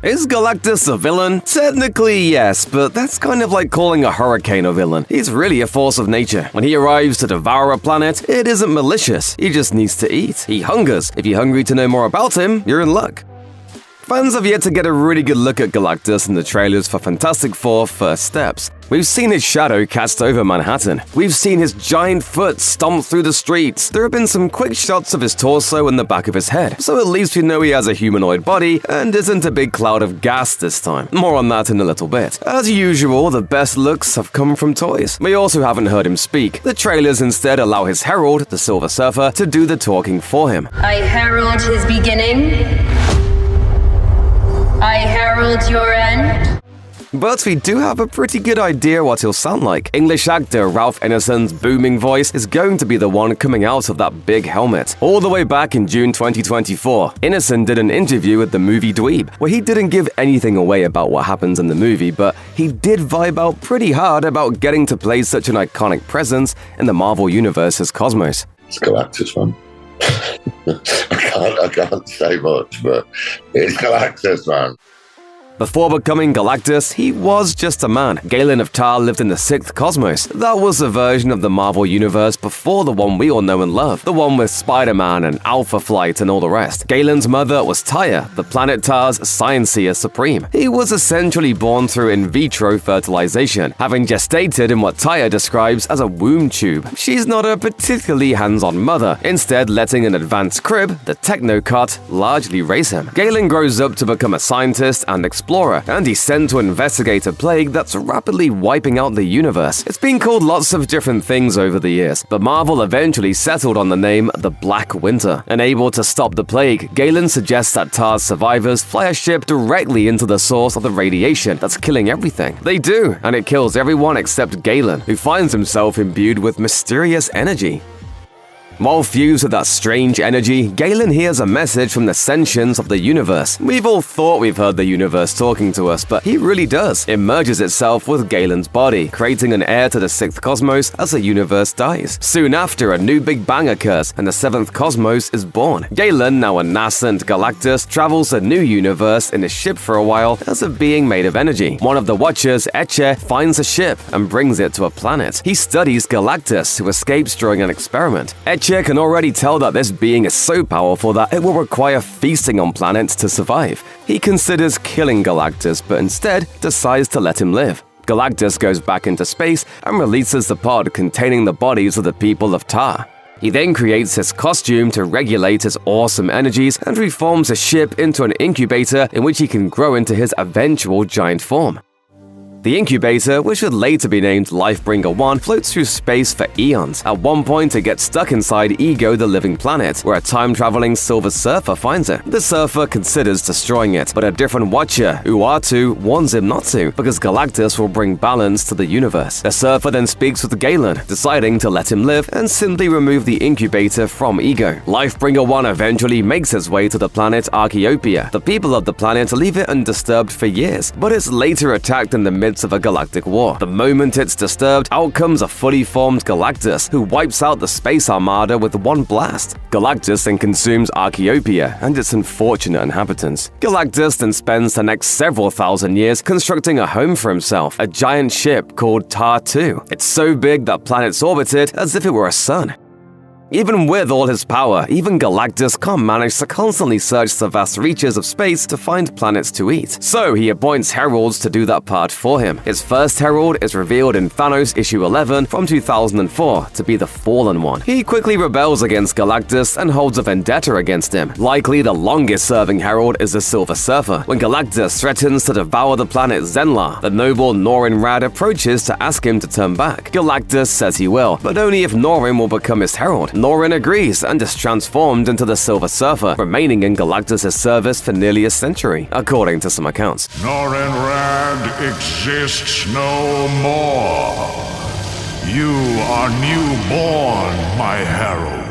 Is Galactus a villain? Technically, yes, but that's kind of like calling a hurricane a villain. He's really a force of nature. When he arrives to devour a planet, it isn't malicious. He just needs to eat. He hungers. If you're hungry to know more about him, you're in luck. Fans have yet to get a really good look at Galactus in the trailers for Fantastic Four: First Steps. We've seen his shadow cast over Manhattan. We've seen his giant foot stomp through the streets. There have been some quick shots of his torso and the back of his head, so at least we know he has a humanoid body and isn't a big cloud of gas this time. More on that in a little bit. As usual, the best looks have come from toys. We also haven't heard him speak. The trailers instead allow his herald, the Silver Surfer, to do the talking for him. I herald his beginning. I herald your end. But we do have a pretty good idea what he'll sound like. English actor Ralph Ineson's booming voice is going to be the one coming out of that big helmet. All the way back in June 2024, Ineson did an interview with the movie Dweeb, where he didn't give anything away about what happens in the movie, but he did vibe out pretty hard about getting to play such an iconic presence in the Marvel Universe's cosmos. It's Galactus, man. I can't say much, but it's Galactus, man. Before becoming Galactus, he was just a man. Galen of Tar lived in the 6th cosmos. That was a version of the Marvel Universe before the one we all know and love. The one with Spider-Man and Alpha Flight and all the rest. Galen's mother was Tyre, the planet Tar's Scienceer Supreme. He was essentially born through in vitro fertilization, having gestated in what Tyre describes as a womb tube. She's not a particularly hands-on mother, instead letting an advanced crib, the Technocot, largely raise him. Galen grows up to become a scientist and explorer, and he's sent to investigate a plague that's rapidly wiping out the universe. It's been called lots of different things over the years, but Marvel eventually settled on the name the Black Winter. Unable to stop the plague, Galen suggests that Tar's survivors fly a ship directly into the source of the radiation that's killing everything. They do, and it kills everyone except Galen, who finds himself imbued with mysterious energy. While fused with that strange energy, Galen hears a message from the sentience of the universe. We've all thought we've heard the universe talking to us, but he really does. It merges itself with Galen's body, creating an heir to the 6th cosmos as the universe dies. Soon after, a new Big Bang occurs, and the 7th cosmos is born. Galen, now a nascent Galactus, travels a new universe in a ship for a while as a being made of energy. One of the Watchers, Etche, finds a ship and brings it to a planet. He studies Galactus, who escapes during an experiment. Etche can already tell that this being is so powerful that it will require feasting on planets to survive. He considers killing Galactus, but instead decides to let him live. Galactus goes back into space and releases the pod containing the bodies of the people of Tar. He then creates his costume to regulate his awesome energies and reforms a ship into an incubator in which he can grow into his eventual giant form. The incubator, which would later be named Lifebringer 1, floats through space for eons. At one point, it gets stuck inside Ego, the living planet, where a time-traveling Silver Surfer finds it. The Surfer considers destroying it, but a different Watcher, Uatu, warns him not to, because Galactus will bring balance to the universe. The Surfer then speaks with Galen, deciding to let him live and simply remove the incubator from Ego. Lifebringer 1 eventually makes its way to the planet Archaeopia. The people of the planet leave it undisturbed for years, but it's later attacked in the midst of a galactic war. The moment it's disturbed, out comes a fully formed Galactus, who wipes out the space armada with one blast. Galactus then consumes Archaeopia and its unfortunate inhabitants. Galactus then spends the next several thousand years constructing a home for himself, a giant ship called Tar 2. It's so big that planets orbit it as if it were a sun. Even with all his power, even Galactus can't manage to constantly search the vast reaches of space to find planets to eat. So he appoints heralds to do that part for him. His first herald is revealed in Thanos issue 11 from 2004 to be the Fallen One. He quickly rebels against Galactus and holds a vendetta against him. Likely the longest-serving herald is the Silver Surfer. When Galactus threatens to devour the planet Zenlar, the noble Norrin Rad approaches to ask him to turn back. Galactus says he will, but only if Norrin will become his herald. Norrin agrees and is transformed into the Silver Surfer, remaining in Galactus' service for nearly a century, according to some accounts. Norrin Rad exists no more. You are newborn, my herald.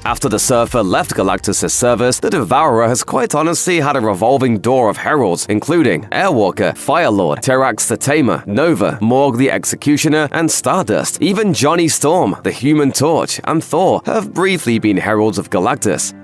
After the Surfer left Galactus' service, the Devourer has quite honestly had a revolving door of heralds, including Airwalker, Firelord, Terax the Tamer, Nova, Morg the Executioner, and Stardust. Even Johnny Storm, the Human Torch, and Thor have briefly been heralds of Galactus.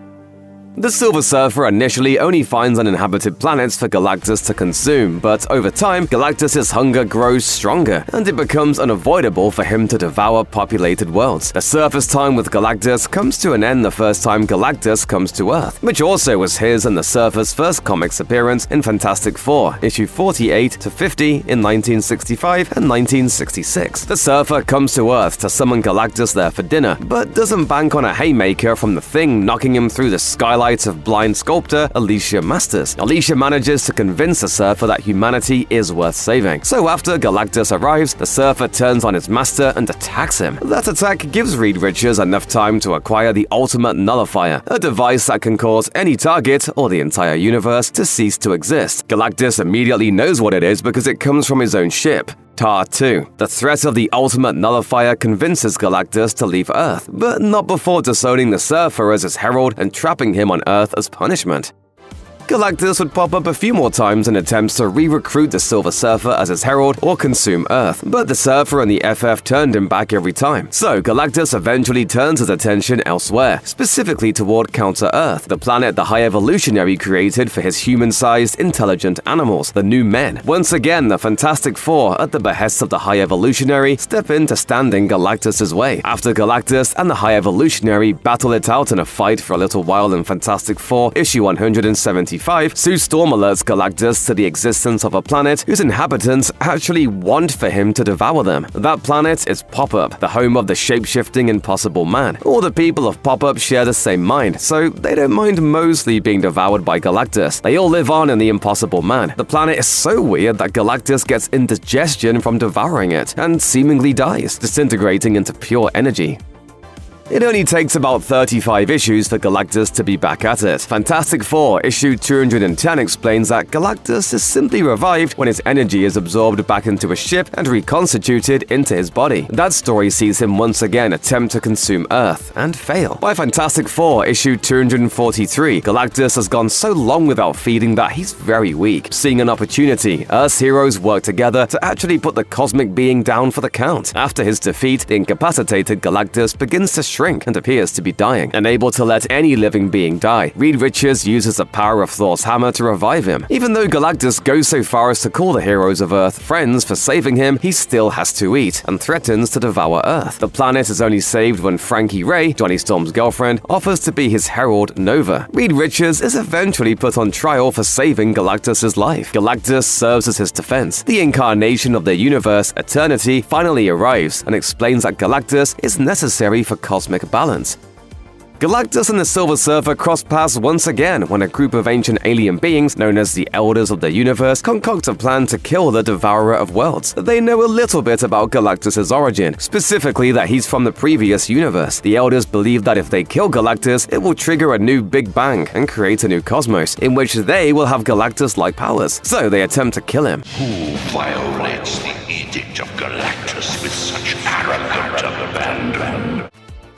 The Silver Surfer initially only finds uninhabited planets for Galactus to consume, but over time, Galactus' hunger grows stronger, and it becomes unavoidable for him to devour populated worlds. The surface time with Galactus comes to an end the first time Galactus comes to Earth, which also was his and the Surfer's first comics appearance in Fantastic Four, issue 48 to 50 in 1965 and 1966. The Surfer comes to Earth to summon Galactus there for dinner, but doesn't bank on a haymaker from the Thing knocking him through the skylight of blind sculptor Alicia Masters. Alicia manages to convince the Surfer that humanity is worth saving. So after Galactus arrives, the Surfer turns on his master and attacks him. That attack gives Reed Richards enough time to acquire the Ultimate Nullifier, a device that can cause any target or the entire universe to cease to exist. Galactus immediately knows what it is because it comes from his own ship, Tar 2. The threat of the Ultimate Nullifier convinces Galactus to leave Earth, but not before disowning the Surfer as his herald and trapping him on Earth as punishment. Galactus would pop up a few more times in attempts to re-recruit the Silver Surfer as his herald or consume Earth, but the Surfer and the FF turned him back every time. So Galactus eventually turns his attention elsewhere, specifically toward Counter-Earth, the planet the High Evolutionary created for his human-sized, intelligent animals, the New Men. Once again, the Fantastic Four, at the behest of the High Evolutionary, step in to stand in Galactus' way. After Galactus and the High Evolutionary battle it out in a fight for a little while in Fantastic Four, issue 175, Sue Storm alerts Galactus to the existence of a planet whose inhabitants actually want for him to devour them. That planet is Pop-Up, the home of the shape-shifting Impossible Man. All the people of Pop-Up share the same mind, so they don't mind mostly being devoured by Galactus. They all live on in the Impossible Man. The planet is so weird that Galactus gets indigestion from devouring it, and seemingly dies, disintegrating into pure energy. It only takes about 35 issues for Galactus to be back at it. Fantastic Four, issue 210 explains that Galactus is simply revived when his energy is absorbed back into a ship and reconstituted into his body. That story sees him once again attempt to consume Earth, and fail. By Fantastic Four, issue 243, Galactus has gone so long without feeding that he's very weak. Seeing an opportunity, Earth's heroes work together to actually put the cosmic being down for the count. After his defeat, the incapacitated Galactus begins to shrink and appears to be dying. Unable to let any living being die, Reed Richards uses the power of Thor's hammer to revive him. Even though Galactus goes so far as to call the heroes of Earth friends for saving him, he still has to eat and threatens to devour Earth. The planet is only saved when Frankie Ray, Johnny Storm's girlfriend, offers to be his herald Nova. Reed Richards is eventually put on trial for saving Galactus' life. Galactus serves as his defense. The incarnation of the universe, Eternity, finally arrives and explains that Galactus is necessary for cosmic balance. Galactus and the Silver Surfer cross paths once again when a group of ancient alien beings known as the Elders of the Universe concoct a plan to kill the Devourer of Worlds. They know a little bit about Galactus' origin, specifically that he's from the previous universe. The Elders believe that if they kill Galactus, it will trigger a new Big Bang and create a new cosmos, in which they will have Galactus-like powers. So they attempt to kill him. Who violates the edict of Galactus with such arrogant abandon?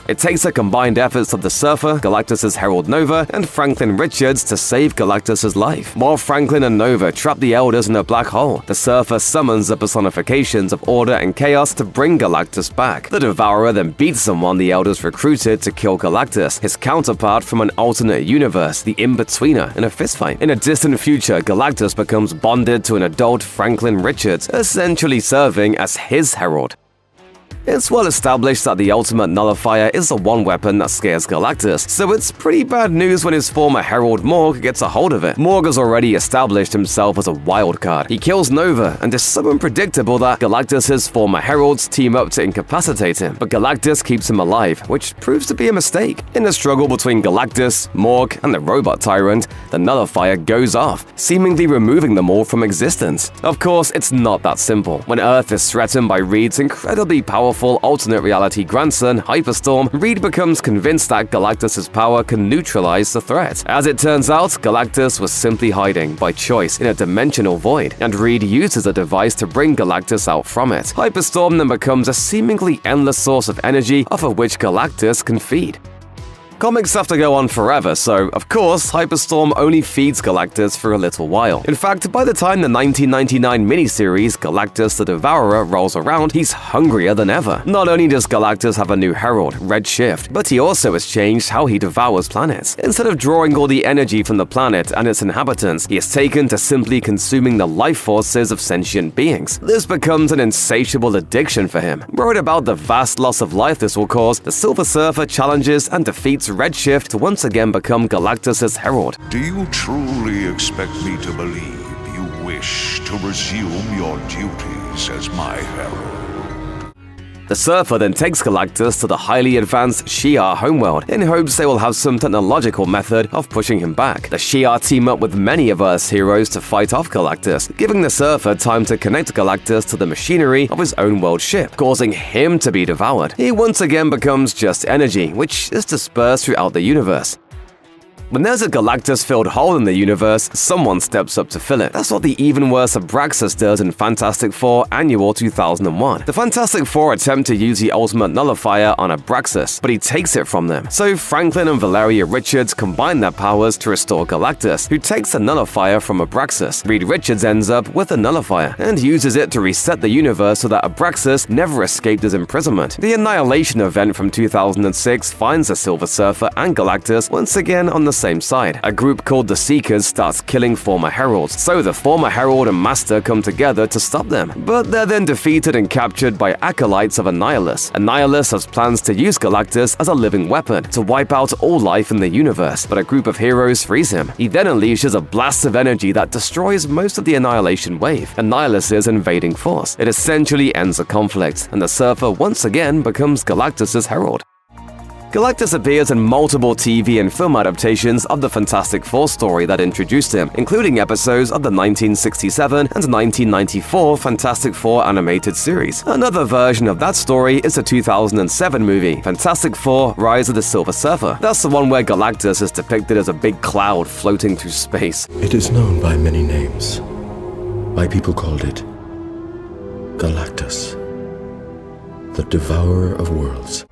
It takes the combined efforts of the Surfer, Galactus' Herald Nova, and Franklin Richards to save Galactus' life. While Franklin and Nova trap the Elders in a black hole, the Surfer summons the personifications of order and chaos to bring Galactus back. The Devourer then beats someone the Elders recruited to kill Galactus, his counterpart from an alternate universe, the In-Betweener, in a fistfight. In a distant future, Galactus becomes bonded to an adult Franklin Richards, essentially serving as his herald. It's well established that the Ultimate Nullifier is the one weapon that scares Galactus, so it's pretty bad news when his former herald Morg gets a hold of it. Morg has already established himself as a wild card. He kills Nova and is so unpredictable that Galactus' former heralds team up to incapacitate him, but Galactus keeps him alive, which proves to be a mistake. In the struggle between Galactus, Morg, and the robot tyrant, the Nullifier goes off, seemingly removing them all from existence. Of course, it's not that simple. When Earth is threatened by Reed's incredibly powerful alternate reality grandson, Hyperstorm, Reed becomes convinced that Galactus' power can neutralize the threat. As it turns out, Galactus was simply hiding, by choice, in a dimensional void, and Reed uses a device to bring Galactus out from it. Hyperstorm then becomes a seemingly endless source of energy off of which Galactus can feed. Comics have to go on forever, so, of course, Hyperstorm only feeds Galactus for a little while. In fact, by the time the 1999 miniseries Galactus the Devourer rolls around, he's hungrier than ever. Not only does Galactus have a new herald, Red Shift, but he also has changed how he devours planets. Instead of drawing all the energy from the planet and its inhabitants, he has taken to simply consuming the life forces of sentient beings. This becomes an insatiable addiction for him. Worried about the vast loss of life this will cause, the Silver Surfer challenges and defeats Redshift to once again become Galactus's herald. Do you truly expect me to believe you wish to resume your duties as my herald? The Surfer then takes Galactus to the highly advanced Shi'ar homeworld in hopes they will have some technological method of pushing him back. The Shi'ar team up with many of Earth's heroes to fight off Galactus, giving the Surfer time to connect Galactus to the machinery of his own world ship, causing him to be devoured. He once again becomes just energy, which is dispersed throughout the universe. When there's a Galactus-filled hole in the universe, someone steps up to fill it. That's what the even worse Abraxas does in Fantastic Four Annual 2001. The Fantastic Four attempt to use the ultimate nullifier on Abraxas, but he takes it from them. So Franklin and Valeria Richards combine their powers to restore Galactus, who takes the nullifier from Abraxas. Reed Richards ends up with the nullifier, and uses it to reset the universe so that Abraxas never escaped his imprisonment. The Annihilation event from 2006 finds the Silver Surfer and Galactus once again on the same side. A group called the Seekers starts killing former heralds, so the former herald and master come together to stop them. But they're then defeated and captured by acolytes of Annihilus. Annihilus has plans to use Galactus as a living weapon to wipe out all life in the universe, but a group of heroes frees him. He then unleashes a blast of energy that destroys most of the Annihilation wave, Annihilus's invading force. It essentially ends the conflict, and the Surfer once again becomes Galactus's herald. Galactus appears in multiple TV and film adaptations of the Fantastic Four story that introduced him, including episodes of the 1967 and 1994 Fantastic Four animated series. Another version of that story is the 2007 movie, Fantastic Four: Rise of the Silver Surfer. That's the one where Galactus is depicted as a big cloud floating through space. It is known by many names. My people called it Galactus, the Devourer of Worlds.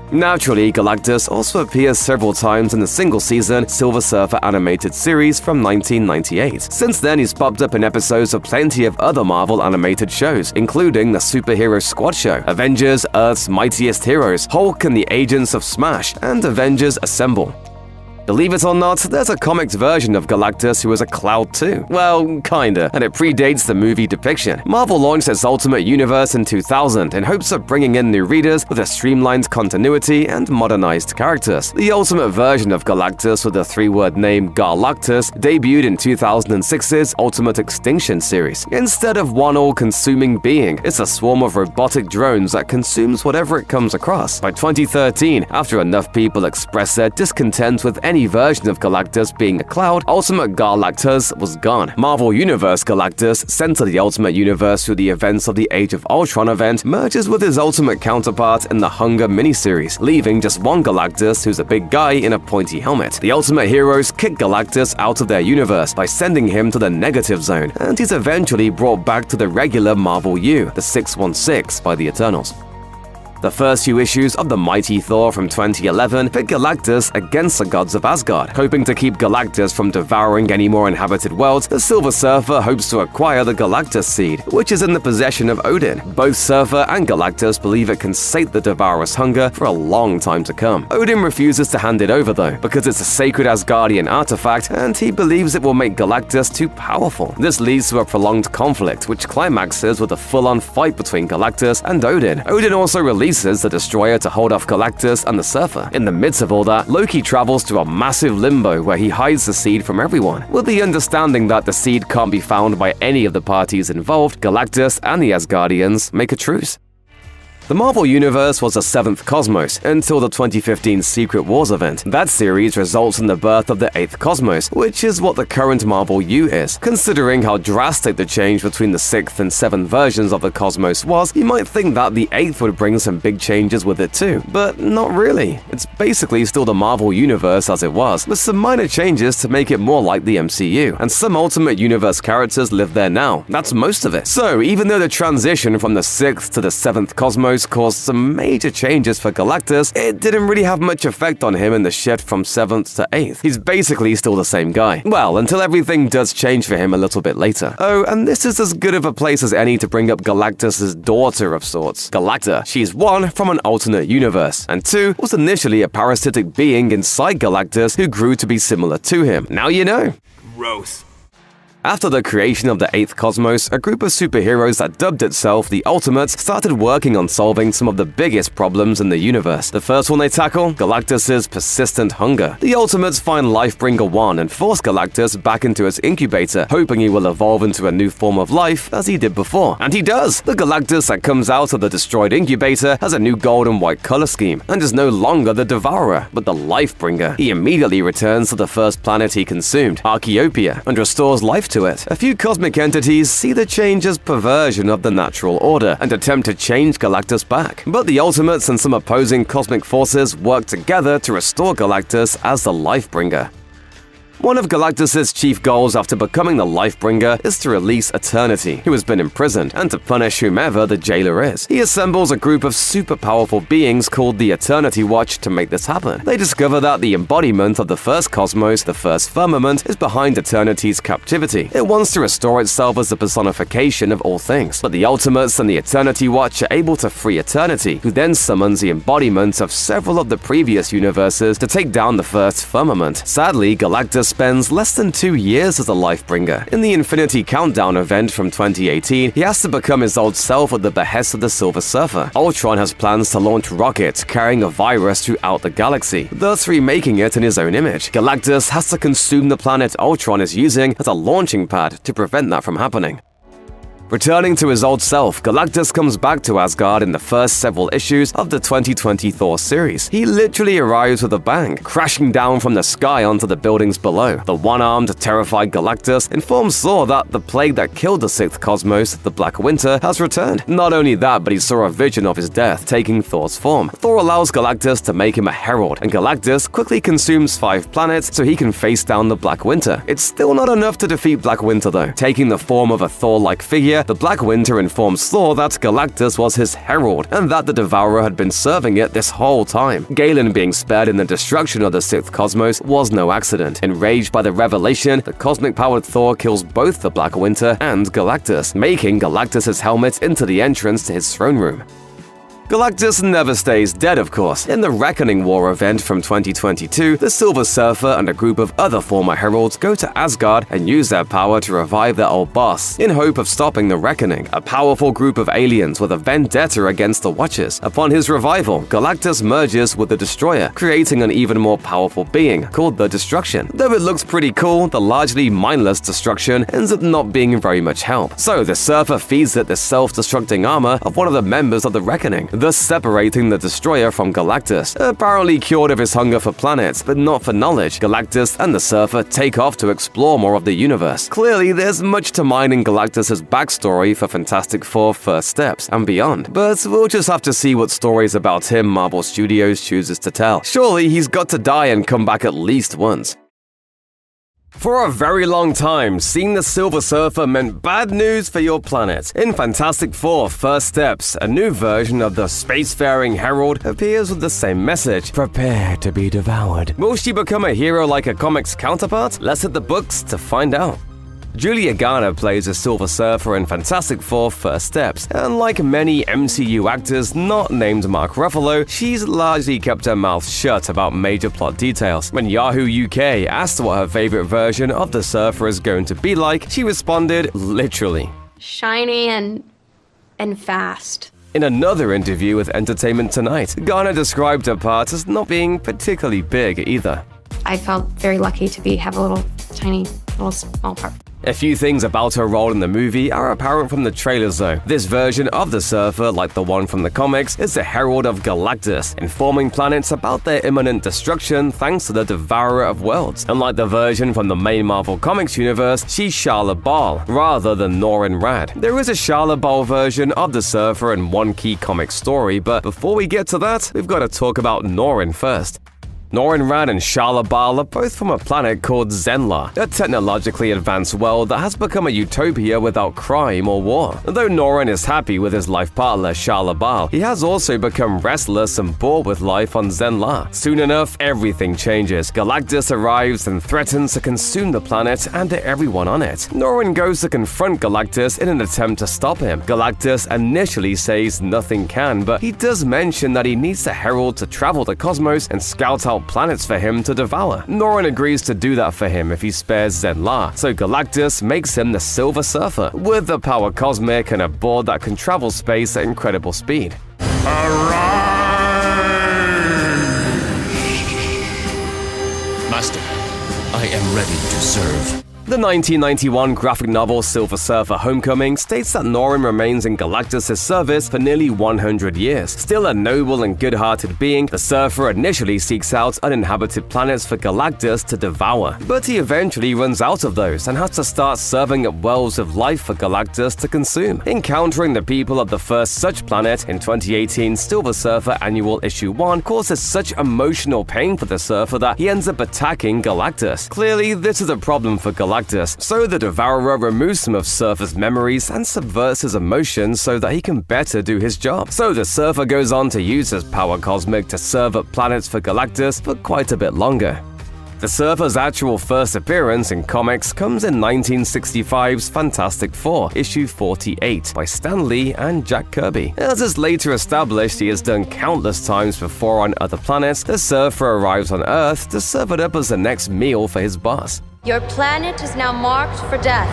Naturally, Galactus also appears several times in the single-season Silver Surfer animated series from 1998. Since then, he's popped up in episodes of plenty of other Marvel animated shows, including the Superhero Squad show, Avengers: Earth's Mightiest Heroes, Hulk and the Agents of Smash, and Avengers Assemble. Believe it or not, there's a comics version of Galactus who is a cloud too. Well, kinda, and it predates the movie depiction. Marvel launched its Ultimate Universe in 2000 in hopes of bringing in new readers with a streamlined continuity and modernized characters. The Ultimate version of Galactus with the three-word name Galactus debuted in 2006's Ultimate Extinction series. Instead of one all-consuming being, it's a swarm of robotic drones that consumes whatever it comes across. By 2013, after enough people expressed their discontent with any version of Galactus being a cloud, Ultimate Galactus was gone. Marvel Universe Galactus, sent to the Ultimate Universe through the events of the Age of Ultron event, merges with his Ultimate counterpart in the Hunger miniseries, leaving just one Galactus who's a big guy in a pointy helmet. The Ultimate Heroes kick Galactus out of their universe by sending him to the Negative Zone, and he's eventually brought back to the regular Marvel U, the 616, by the Eternals. The first few issues of The Mighty Thor from 2011 pit Galactus against the gods of Asgard. Hoping to keep Galactus from devouring any more inhabited worlds, the Silver Surfer hopes to acquire the Galactus Seed, which is in the possession of Odin. Both Surfer and Galactus believe it can sate the Devourer's hunger for a long time to come. Odin refuses to hand it over though, because it's a sacred Asgardian artifact and he believes it will make Galactus too powerful. This leads to a prolonged conflict, which climaxes with a full-on fight between Galactus and Odin. Odin also releases the Destroyer to hold off Galactus and the Surfer. In the midst of all that, Loki travels to a massive limbo where he hides the seed from everyone. With the understanding that the seed can't be found by any of the parties involved, Galactus and the Asgardians make a truce. The Marvel Universe was a seventh cosmos until the 2015 Secret Wars event. That series results in the birth of the eighth cosmos, which is what the current Marvel U is. Considering how drastic the change between the sixth and seventh versions of the cosmos was, you might think that the eighth would bring some big changes with it too. But not really. It's basically still the Marvel Universe as it was, with some minor changes to make it more like the MCU. And some Ultimate Universe characters live there now. That's most of it. So, even though the transition from the sixth to the seventh cosmos cosmos caused some major changes for Galactus, it didn't really have much effect on him in the shift from 7th to 8th. He's basically still the same guy. Well, until everything does change for him a little bit later. Oh, and this is as good of a place as any to bring up Galactus' daughter of sorts, Galacta. She's 1, from an alternate universe, and 2, was initially a parasitic being inside Galactus who grew to be similar to him. Now you know. Gross. After the creation of the 8th cosmos, a group of superheroes that dubbed itself the Ultimates started working on solving some of the biggest problems in the universe. The first one they tackle? Galactus' persistent hunger. The Ultimates find Lifebringer 1 and force Galactus back into its incubator, hoping he will evolve into a new form of life as he did before. And he does! The Galactus that comes out of the destroyed incubator has a new gold and white color scheme, and is no longer the Devourer, but the Lifebringer. He immediately returns to the first planet he consumed, Archaeopia, and restores life to it. A few cosmic entities see the change as perversion of the natural order and attempt to change Galactus back. But the Ultimates and some opposing cosmic forces work together to restore Galactus as the Lifebringer. One of Galactus' chief goals after becoming the Lifebringer is to release Eternity, who has been imprisoned, and to punish whomever the jailer is. He assembles a group of super powerful beings called the Eternity Watch to make this happen. They discover that the embodiment of the first cosmos, the first firmament, is behind Eternity's captivity. It wants to restore itself as the personification of all things. But the Ultimates and the Eternity Watch are able to free Eternity, who then summons the embodiment of several of the previous universes to take down the first firmament. Sadly, Galactus spends less than 2 years as a Lifebringer. In the Infinity Countdown event from 2018, he has to become his old self at the behest of the Silver Surfer. Ultron has plans to launch rockets carrying a virus throughout the galaxy, thus remaking it in his own image. Galactus has to consume the planet Ultron is using as a launching pad to prevent that from happening. Returning to his old self, Galactus comes back to Asgard in the first several issues of the 2020 Thor series. He literally arrives with a bang, crashing down from the sky onto the buildings below. The one-armed, terrified Galactus informs Thor that the plague that killed the 6th cosmos, the Black Winter, has returned. Not only that, but he saw a vision of his death taking Thor's form. Thor allows Galactus to make him a herald, and Galactus quickly consumes 5 planets so he can face down the Black Winter. It's still not enough to defeat Black Winter though. Taking the form of a Thor-like figure, the Black Winter informs Thor that Galactus was his herald, and that the Devourer had been serving it this whole time. Galen being spared in the destruction of the 6th cosmos was no accident. Enraged by the revelation, the cosmic-powered Thor kills both the Black Winter and Galactus, making Galactus' helmet into the entrance to his throne room. Galactus never stays dead, of course. In the Reckoning War event from 2022, the Silver Surfer and a group of other former heralds go to Asgard and use their power to revive their old boss, in hope of stopping the Reckoning, a powerful group of aliens with a vendetta against the Watchers. Upon his revival, Galactus merges with the Destroyer, creating an even more powerful being, called the Destruction. Though it looks pretty cool, the largely mindless Destruction ends up not being very much help. So the Surfer feeds it the self-destructing armor of one of the members of the Reckoning, thus separating the Destroyer from Galactus. Apparently cured of his hunger for planets, but not for knowledge, Galactus and the Surfer take off to explore more of the universe. Clearly, there's much to mine in Galactus' backstory for Fantastic Four First Steps and beyond, but we'll just have to see what stories about him Marvel Studios chooses to tell. Surely he's got to die and come back at least once. For a very long time, seeing the Silver Surfer meant bad news for your planet. In Fantastic Four First Steps, a new version of the spacefaring herald appears with the same message: prepare to be devoured. Will she become a hero like her comics counterpart? Let's hit the books to find out. Julia Garner plays a Silver Surfer in Fantastic Four First Steps, and like many MCU actors not named Mark Ruffalo, she's largely kept her mouth shut about major plot details. When Yahoo UK asked what her favorite version of the Surfer is going to be like, she responded, literally, shiny and fast. In another interview with Entertainment Tonight, Garner described her part as not being particularly big either. I felt very lucky to have a little tiny, small part. A few things about her role in the movie are apparent from the trailers though. This version of the Surfer, like the one from the comics, is the herald of Galactus, informing planets about their imminent destruction thanks to the Devourer of Worlds. Unlike the version from the main Marvel Comics universe, she's Shala Bal, rather than Norrin Rad. There is a Shala Bal version of the Surfer in one key comic story, but before we get to that, we've got to talk about Norrin first. Norrin Radd and Shala Bal are both from a planet called Zenla, a technologically advanced world that has become a utopia without crime or war. Though Norrin is happy with his life partner Shala Bal, he has also become restless and bored with life on Zenla. Soon enough, everything changes. Galactus arrives and threatens to consume the planet and everyone on it. Norrin goes to confront Galactus in an attempt to stop him. Galactus initially says nothing can, but he does mention that he needs the Herald to travel the cosmos and scout out planets for him to devour. Norrin agrees to do that for him if he spares Zenla, so Galactus makes him the Silver Surfer, with the power cosmic and a board that can travel space at incredible speed. Master, I am ready to serve. The 1991 graphic novel Silver Surfer Homecoming states that Norrin remains in Galactus' service for nearly 100 years. Still a noble and good-hearted being, the Surfer initially seeks out uninhabited planets for Galactus to devour. But he eventually runs out of those and has to start serving up wells of life for Galactus to consume. Encountering the people of the first such planet in 2018 Silver Surfer Annual Issue 1 causes such emotional pain for the Surfer that he ends up attacking Galactus. Clearly, this is a problem for Galactus, so the Devourer removes some of Surfer's memories and subverts his emotions so that he can better do his job. So the Surfer goes on to use his power cosmic to serve up planets for Galactus for quite a bit longer. The Surfer's actual first appearance in comics comes in 1965's Fantastic Four, issue 48, by Stan Lee and Jack Kirby. As is later established he has done countless times before on other planets, the Surfer arrives on Earth to serve it up as the next meal for his boss. Your planet is now marked for death.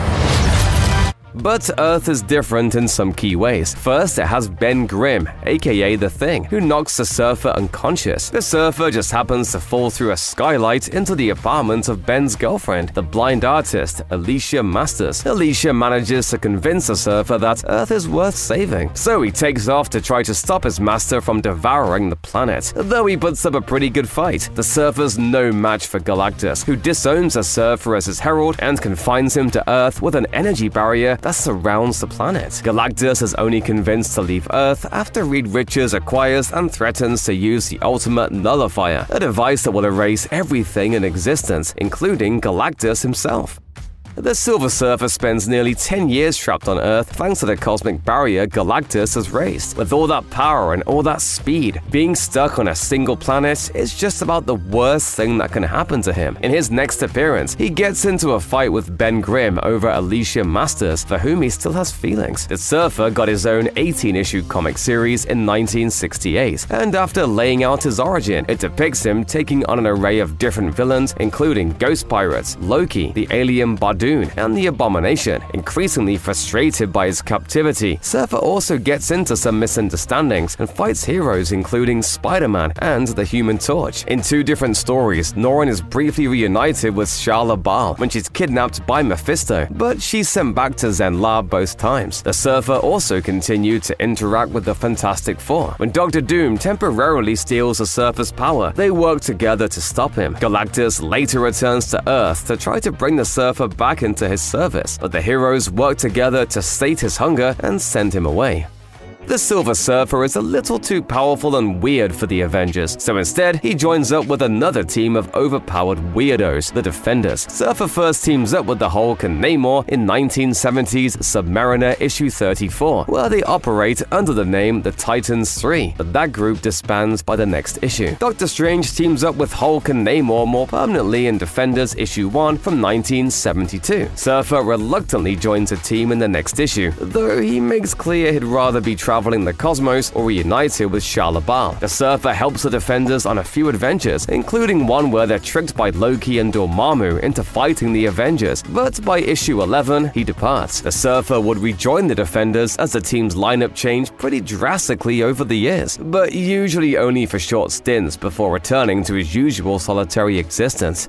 But Earth is different in some key ways. First, it has Ben Grimm, aka The Thing, who knocks the Surfer unconscious. The Surfer just happens to fall through a skylight into the apartment of Ben's girlfriend, the blind artist, Alicia Masters. Alicia manages to convince the Surfer that Earth is worth saving, so he takes off to try to stop his master from devouring the planet. Though he puts up a pretty good fight, the Surfer's no match for Galactus, who disowns the Surfer as his herald and confines him to Earth with an energy barrier that surrounds the planet. Galactus is only convinced to leave Earth after Reed Richards acquires and threatens to use the Ultimate Nullifier, a device that will erase everything in existence, including Galactus himself. The Silver Surfer spends nearly 10 years trapped on Earth thanks to the cosmic barrier Galactus has raised. With all that power and all that speed, being stuck on a single planet is just about the worst thing that can happen to him. In his next appearance, he gets into a fight with Ben Grimm over Alicia Masters, for whom he still has feelings. The Surfer got his own 18-issue comic series in 1968, and after laying out his origin, it depicts him taking on an array of different villains, including Ghost Pirates, Loki, the alien Badu, and the Abomination. Increasingly frustrated by his captivity, Surfer also gets into some misunderstandings and fights heroes including Spider-Man and the Human Torch. In two different stories, Norrin is briefly reunited with Shala Bal when she's kidnapped by Mephisto, but she's sent back to Zenla both times. The Surfer also continued to interact with the Fantastic Four. When Dr. Doom temporarily steals the Surfer's power, they work together to stop him. Galactus later returns to Earth to try to bring the Surfer back into his service, but the heroes work together to sate his hunger and send him away. The Silver Surfer is a little too powerful and weird for the Avengers, so instead he joins up with another team of overpowered weirdos, the Defenders. Surfer first teams up with the Hulk and Namor in 1970's Submariner issue 34, where they operate under the name the Titans 3, but that group disbands by the next issue. Doctor Strange teams up with Hulk and Namor more permanently in Defenders issue 1 from 1972. Surfer reluctantly joins a team in the next issue, though he makes clear he'd rather be traveling the cosmos or reunited with Shala Bal. The Surfer helps the Defenders on a few adventures, including one where they're tricked by Loki and Dormammu into fighting the Avengers, but by issue 11, he departs. The Surfer would rejoin the Defenders as the team's lineup changed pretty drastically over the years, but usually only for short stints before returning to his usual solitary existence.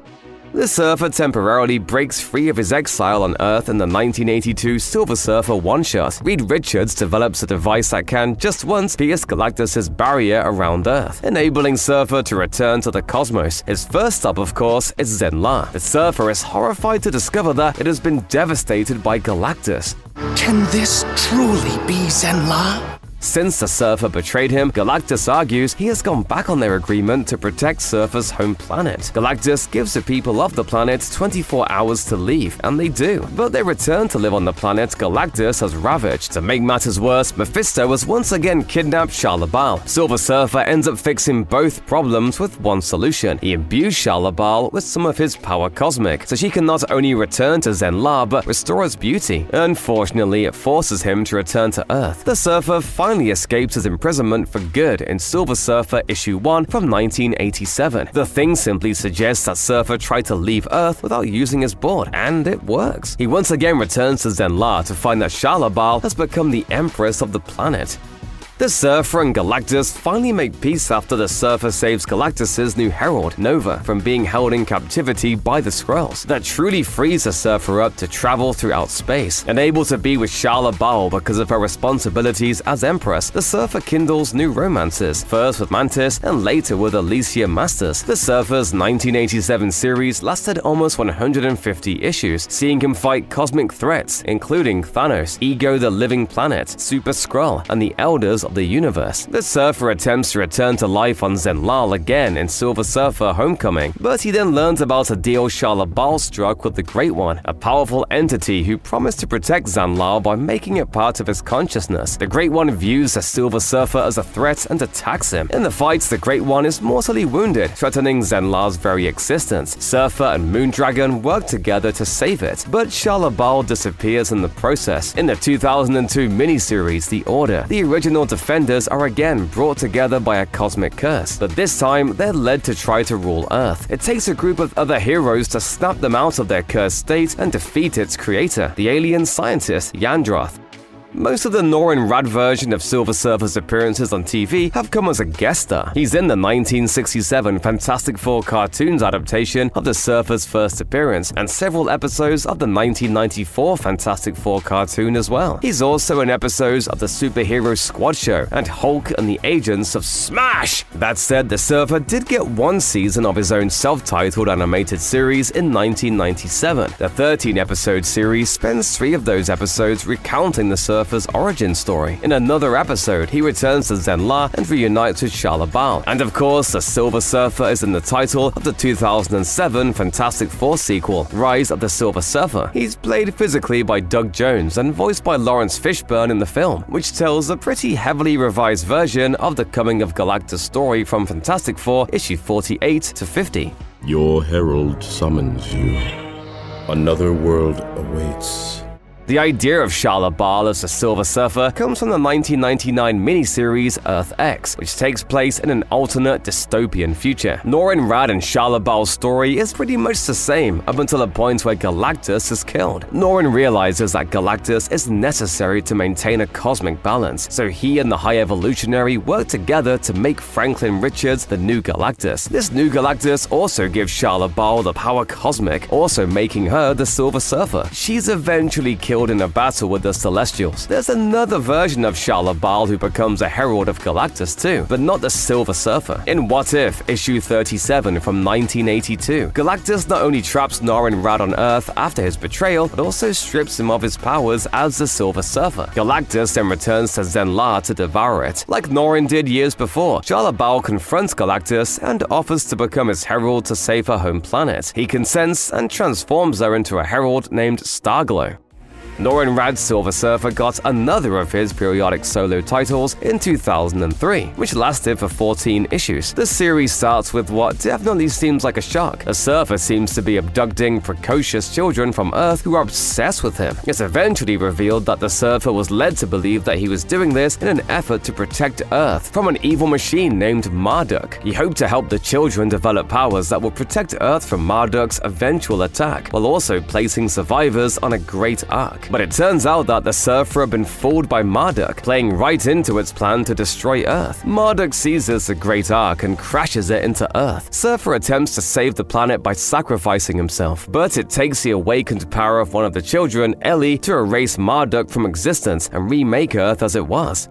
The Surfer temporarily breaks free of his exile on Earth in the 1982 Silver Surfer one-shot. Reed Richards develops a device that can, just once, pierce Galactus' barrier around Earth, enabling Surfer to return to the cosmos. His first stop, of course, is Zenla. The Surfer is horrified to discover that it has been devastated by Galactus. Can this truly be Zenla? Since the Surfer betrayed him, Galactus argues he has gone back on their agreement to protect Surfer's home planet. Galactus gives the people of the planet 24 hours to leave, and they do. But they return to live on the planet Galactus has ravaged. To make matters worse, Mephisto has once again kidnapped Shah-Labal. Silver Surfer ends up fixing both problems with one solution. He imbues Shah-Labal with some of his power cosmic, so she can not only return to Zenn-La but restore its beauty. Unfortunately, it forces him to return to Earth. The Surfer finally escapes his imprisonment for good in Silver Surfer issue 1 from 1987. The Thing simply suggests that Surfer tried to leave Earth without using his board, and it works. He once again returns to Zenn-La to find that Shah-Labal has become the Empress of the planet. The Surfer and Galactus finally make peace after the Surfer saves Galactus' new herald, Nova, from being held in captivity by the Skrulls. That truly frees the Surfer up to travel throughout space. And able to be with Shah-Labal because of her responsibilities as Empress, the Surfer kindles new romances, first with Mantis and later with Alicia Masters. The Surfer's 1987 series lasted almost 150 issues, seeing him fight cosmic threats, including Thanos, Ego the Living Planet, Super Skrull, and the Elders of the universe. The Surfer attempts to return to life on Zenn-La again in Silver Surfer Homecoming, but he then learns about a deal Shah-Labal struck with the Great One, a powerful entity who promised to protect Zenn-La by making it part of his consciousness. The Great One views the Silver Surfer as a threat and attacks him. In the fights, the Great One is mortally wounded, threatening Zenn-La's very existence. Surfer and Moondragon work together to save it, but Shah-Labal disappears in the process. In the 2002 miniseries The Order, the original Defenders are again brought together by a cosmic curse, but this time they're led to try to rule Earth. It takes a group of other heroes to snap them out of their cursed state and defeat its creator, the alien scientist Yandroth. Most of the Norrin Rad version of Silver Surfer's appearances on TV have come as a guest star. He's in the 1967 Fantastic Four cartoons adaptation of the Surfer's first appearance, and several episodes of the 1994 Fantastic Four cartoon as well. He's also in episodes of the Superhero Squad Show and Hulk and the Agents of Smash! That said, the Surfer did get one season of his own self-titled animated series in 1997. The 13-episode series spends 3 of those episodes recounting the Surfer's origin story. In another episode, he returns to Zenn-La and reunites with Shah-Labal. And of course, the Silver Surfer is in the title of the 2007 Fantastic Four sequel, Rise of the Silver Surfer. He's played physically by Doug Jones and voiced by Lawrence Fishburne in the film, which tells a pretty heavily revised version of the Coming of Galactus story from Fantastic Four issue 48 to 50. Your herald summons you. Another world awaits. The idea of Shah-Labal as the Silver Surfer comes from the 1999 miniseries Earth X, which takes place in an alternate dystopian future. Norrin Rad and Shah-Labal's story is pretty much the same up until a point where Galactus is killed. Norrin realizes that Galactus is necessary to maintain a cosmic balance, so he and the High Evolutionary work together to make Franklin Richards the new Galactus. This new Galactus also gives Shah-Labal the power cosmic, also making her the Silver Surfer. She's eventually killed in a battle with the Celestials. There's another version of Shah-Labal who becomes a herald of Galactus too, but not the Silver Surfer. In What If, issue 37 from 1982, Galactus not only traps Norrin Rad on Earth after his betrayal, but also strips him of his powers as the Silver Surfer. Galactus then returns to Zenn-La to devour it. Like Norrin did years before, Shah-Labal confronts Galactus and offers to become his herald to save her home planet. He consents and transforms her into a herald named Starglow. Norrin Rad's Silver Surfer got another of his periodic solo titles in 2003, which lasted for 14 issues. The series starts with what definitely seems like a shock. A surfer seems to be abducting precocious children from Earth who are obsessed with him. It's eventually revealed that the surfer was led to believe that he was doing this in an effort to protect Earth from an evil machine named Marduk. He hoped to help the children develop powers that would protect Earth from Marduk's eventual attack, while also placing survivors on a great arc. But it turns out that the Surfer had been fooled by Marduk, playing right into its plan to destroy Earth. Marduk seizes the Great Ark and crashes it into Earth. Surfer attempts to save the planet by sacrificing himself, but it takes the awakened power of one of the children, Ellie, to erase Marduk from existence and remake Earth as it was.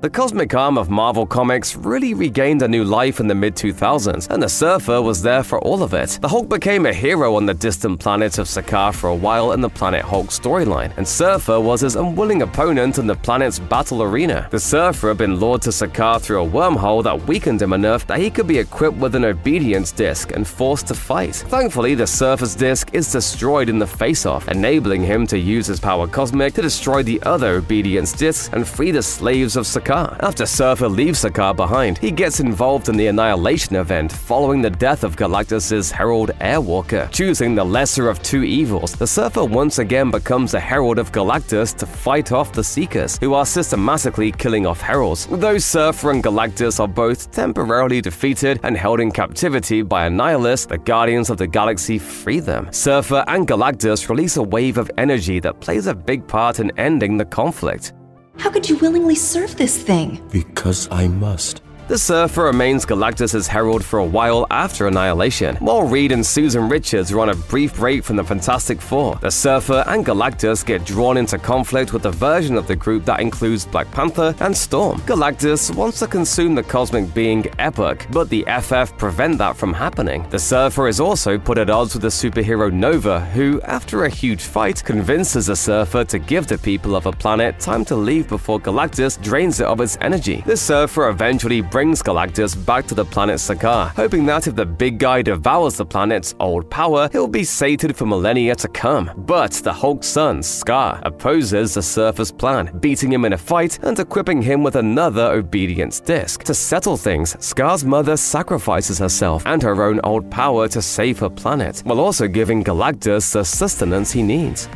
The cosmic arm of Marvel Comics really regained a new life in the mid-2000s, and the Surfer was there for all of it. The Hulk became a hero on the distant planet of Sakaar for a while in the Planet Hulk storyline, and Surfer was his unwilling opponent in the planet's battle arena. The Surfer had been lured to Sakaar through a wormhole that weakened him enough that he could be equipped with an obedience disc and forced to fight. Thankfully, the Surfer's disc is destroyed in the face-off, enabling him to use his power cosmic to destroy the other obedience discs and free the slaves of Sakaar. After Surfer leaves Sakaar behind, he gets involved in the Annihilation event following the death of Galactus' Herald Airwalker. Choosing the lesser of two evils, the Surfer once again becomes a herald of Galactus to fight off the Seekers, who are systematically killing off heralds. Though Surfer and Galactus are both temporarily defeated and held in captivity by Annihilus, the Guardians of the Galaxy free them. Surfer and Galactus release a wave of energy that plays a big part in ending the conflict. How could you willingly serve this thing? Because I must. The Surfer remains Galactus' herald for a while after Annihilation, while Reed and Susan Richards are on a brief break from the Fantastic Four. The Surfer and Galactus get drawn into conflict with a version of the group that includes Black Panther and Storm. Galactus wants to consume the cosmic being Epoch, but the FF prevent that from happening. The Surfer is also put at odds with the superhero Nova, who, after a huge fight, convinces the Surfer to give the people of a planet time to leave before Galactus drains it of its energy. The Surfer eventually brings Galactus back to the planet Sakaar, hoping that if the big guy devours the planet's old power, he'll be sated for millennia to come. But the Hulk's son, Scar, opposes the Surfer's plan, beating him in a fight and equipping him with another obedience disc. To settle things, Scar's mother sacrifices herself and her own old power to save her planet, while also giving Galactus the sustenance he needs.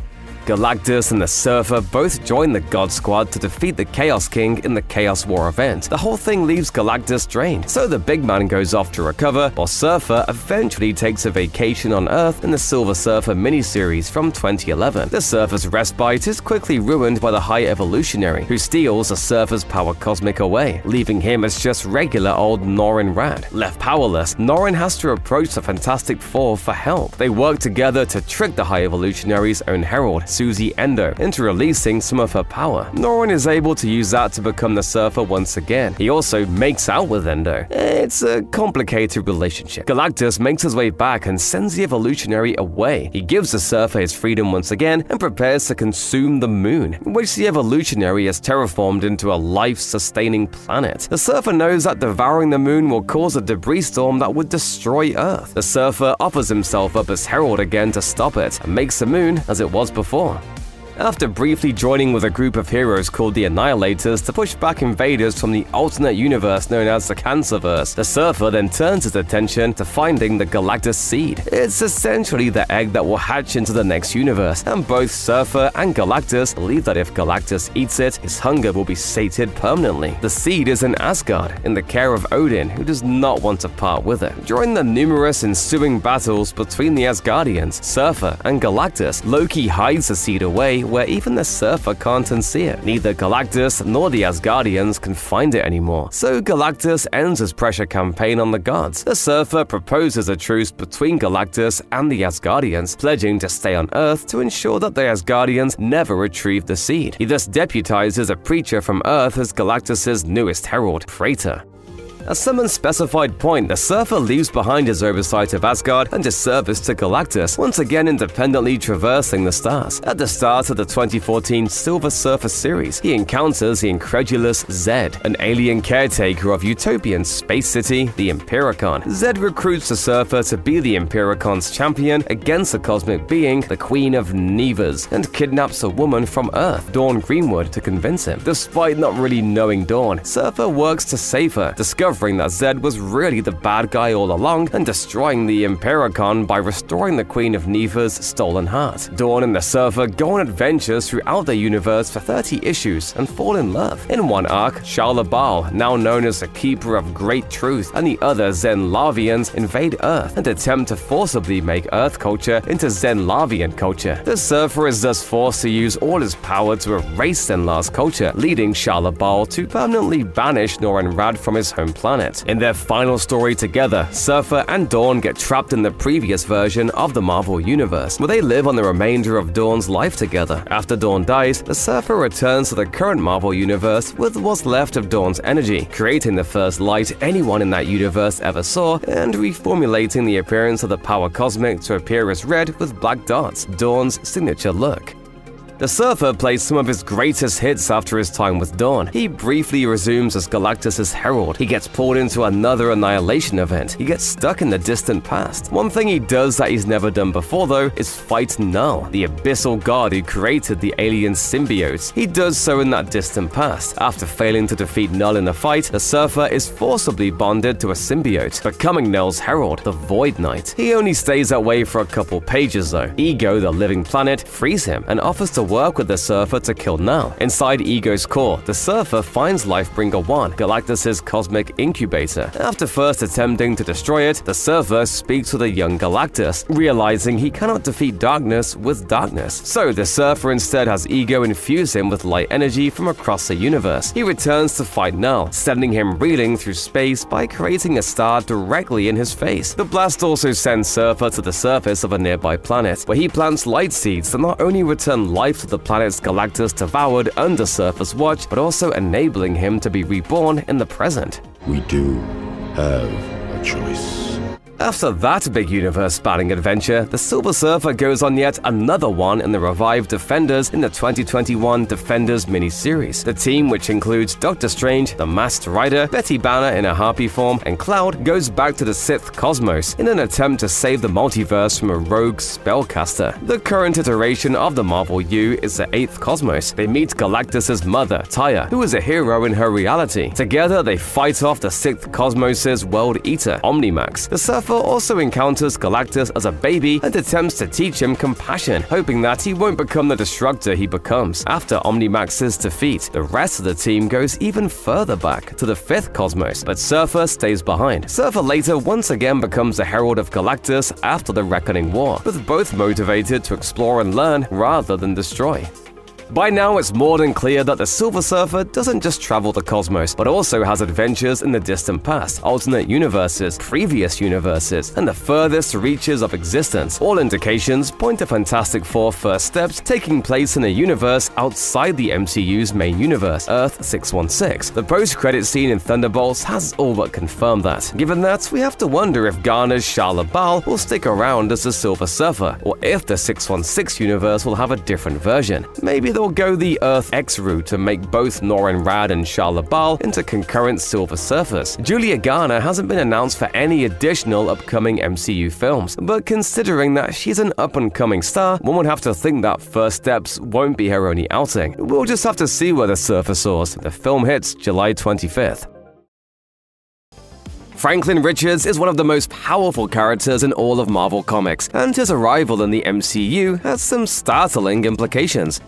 Galactus and the Surfer both join the God Squad to defeat the Chaos King in the Chaos War event. The whole thing leaves Galactus drained, so the big man goes off to recover, while Surfer eventually takes a vacation on Earth in the Silver Surfer miniseries from 2011. The Surfer's respite is quickly ruined by the High Evolutionary, who steals the Surfer's power cosmic away, leaving him as just regular old Norrin Rad. Left powerless, Norrin has to approach the Fantastic Four for help. They work together to trick the High Evolutionary's own herald, Susie Endo, into releasing some of her power. Norrin is able to use that to become the Surfer once again. He also makes out with Endo. It's a complicated relationship. Galactus makes his way back and sends the Evolutionary away. He gives the Surfer his freedom once again and prepares to consume the moon, which the Evolutionary has terraformed into a life-sustaining planet. The Surfer knows that devouring the moon will cause a debris storm that would destroy Earth. The Surfer offers himself up as herald again to stop it and makes the moon as it was before. After briefly joining with a group of heroes called the Annihilators to push back invaders from the alternate universe known as the Cancerverse, the Surfer then turns his attention to finding the Galactus Seed. It's essentially the egg that will hatch into the next universe, and both Surfer and Galactus believe that if Galactus eats it, his hunger will be sated permanently. The seed is in Asgard, in the care of Odin, who does not want to part with it. During the numerous ensuing battles between the Asgardians, Surfer, and Galactus, Loki hides the seed away where even the Surfer can't unsee it. Neither Galactus nor the Asgardians can find it anymore, so Galactus ends his pressure campaign on the gods. The Surfer proposes a truce between Galactus and the Asgardians, pledging to stay on Earth to ensure that the Asgardians never retrieve the seed. He thus deputizes a preacher from Earth as Galactus' newest herald, Praetor. At some unspecified point, the Surfer leaves behind his oversight of Asgard and his service to Galactus, once again independently traversing the stars. At the start of the 2014 Silver Surfer series, he encounters the incredulous Zed, an alien caretaker of utopian space city, the Empiricon. Zed recruits the Surfer to be the Empiricon's champion against the cosmic being, the Queen of Nevers, and kidnaps a woman from Earth, Dawn Greenwood, to convince him. Despite not really knowing Dawn, Surfer works to save her, discovering that Zed was really the bad guy all along and destroying the Empiricon by restoring the Queen of Nevers' stolen heart. Dawn and the Surfer go on adventures throughout the universe for 30 issues and fall in love. In one arc, Shala Baal, now known as the Keeper of Great Truth, and the other Zen-Lavians invade Earth and attempt to forcibly make Earth culture into Zen-Lavian culture. The Surfer is thus forced to use all his power to erase Zen-La's culture, leading Shala Baal to permanently banish Norrin Rad from his home planet. planet. In their final story together, Surfer and Dawn get trapped in the previous version of the Marvel Universe, where they live on the remainder of Dawn's life together. After Dawn dies, the Surfer returns to the current Marvel Universe with what's left of Dawn's energy, creating the first light anyone in that universe ever saw, and reformulating the appearance of the power cosmic to appear as red with black dots, Dawn's signature look. The Surfer plays some of his greatest hits after his time with Dawn. He briefly resumes as Galactus' herald. He gets pulled into another annihilation event. He gets stuck in the distant past. One thing he does that he's never done before, though, is fight Null, the abyssal god who created the alien symbiotes. He does so in that distant past. After failing to defeat Null in a fight, the Surfer is forcibly bonded to a symbiote, becoming Null's herald, the Void Knight. He only stays that way for a couple pages, though. Ego, the living planet, frees him and offers to work with the Surfer to kill Null. Inside Ego's core, the Surfer finds Lifebringer 1, Galactus' cosmic incubator. After first attempting to destroy it, the Surfer speaks with a young Galactus, realizing he cannot defeat darkness with darkness. So the Surfer instead has Ego infuse him with light energy from across the universe. He returns to fight Null, sending him reeling through space by creating a star directly in his face. The blast also sends Surfer to the surface of a nearby planet, where he plants light seeds that not only return life to the planet's Galactus devoured under Surfer's watch, but also enabling him to be reborn in the present. We do have a choice. After that big universe-spanning adventure, the Silver Surfer goes on yet another one in the revived Defenders in the 2021 Defenders miniseries. The team, which includes Doctor Strange, the Masked Rider, Betty Banner in a harpy form, and Cloud, goes back to the 6th Cosmos in an attempt to save the multiverse from a rogue spellcaster. The current iteration of the Marvel U is the 8th Cosmos. They meet Galactus' mother, Taya, who is a hero in her reality. Together, they fight off the 6th Cosmos' World Eater, Omnimax. The Surfer also encounters Galactus as a baby and attempts to teach him compassion, hoping that he won't become the destructor he becomes. After Omnimax's defeat, the rest of the team goes even further back to the 5th Cosmos, but Surfer stays behind. Surfer later once again becomes the herald of Galactus after the Reckoning War, with both motivated to explore and learn rather than destroy. By now, it's more than clear that the Silver Surfer doesn't just travel the cosmos, but also has adventures in the distant past, alternate universes, previous universes, and the furthest reaches of existence. All indications point to Fantastic Four First Steps taking place in a universe outside the MCU's main universe, Earth 616. The post-credit scene in Thunderbolts has all but confirmed that. Given that, we have to wonder if Garner's Shah LaBelle will stick around as the Silver Surfer, or if the 616 universe will have a different version. Maybe they'll go the Earth X route to make both Norrin Rad and Shah LaBelle into concurrent Silver Surfers. Julia Garner hasn't been announced for any additional upcoming MCU films, but considering that she's an up-and-coming star, one would have to think that First Steps won't be her only outing. We'll just have to see where the Surfer soars. The film hits July 25th. Franklin Richards is one of the most powerful characters in all of Marvel Comics, and his arrival in the MCU has some startling implications.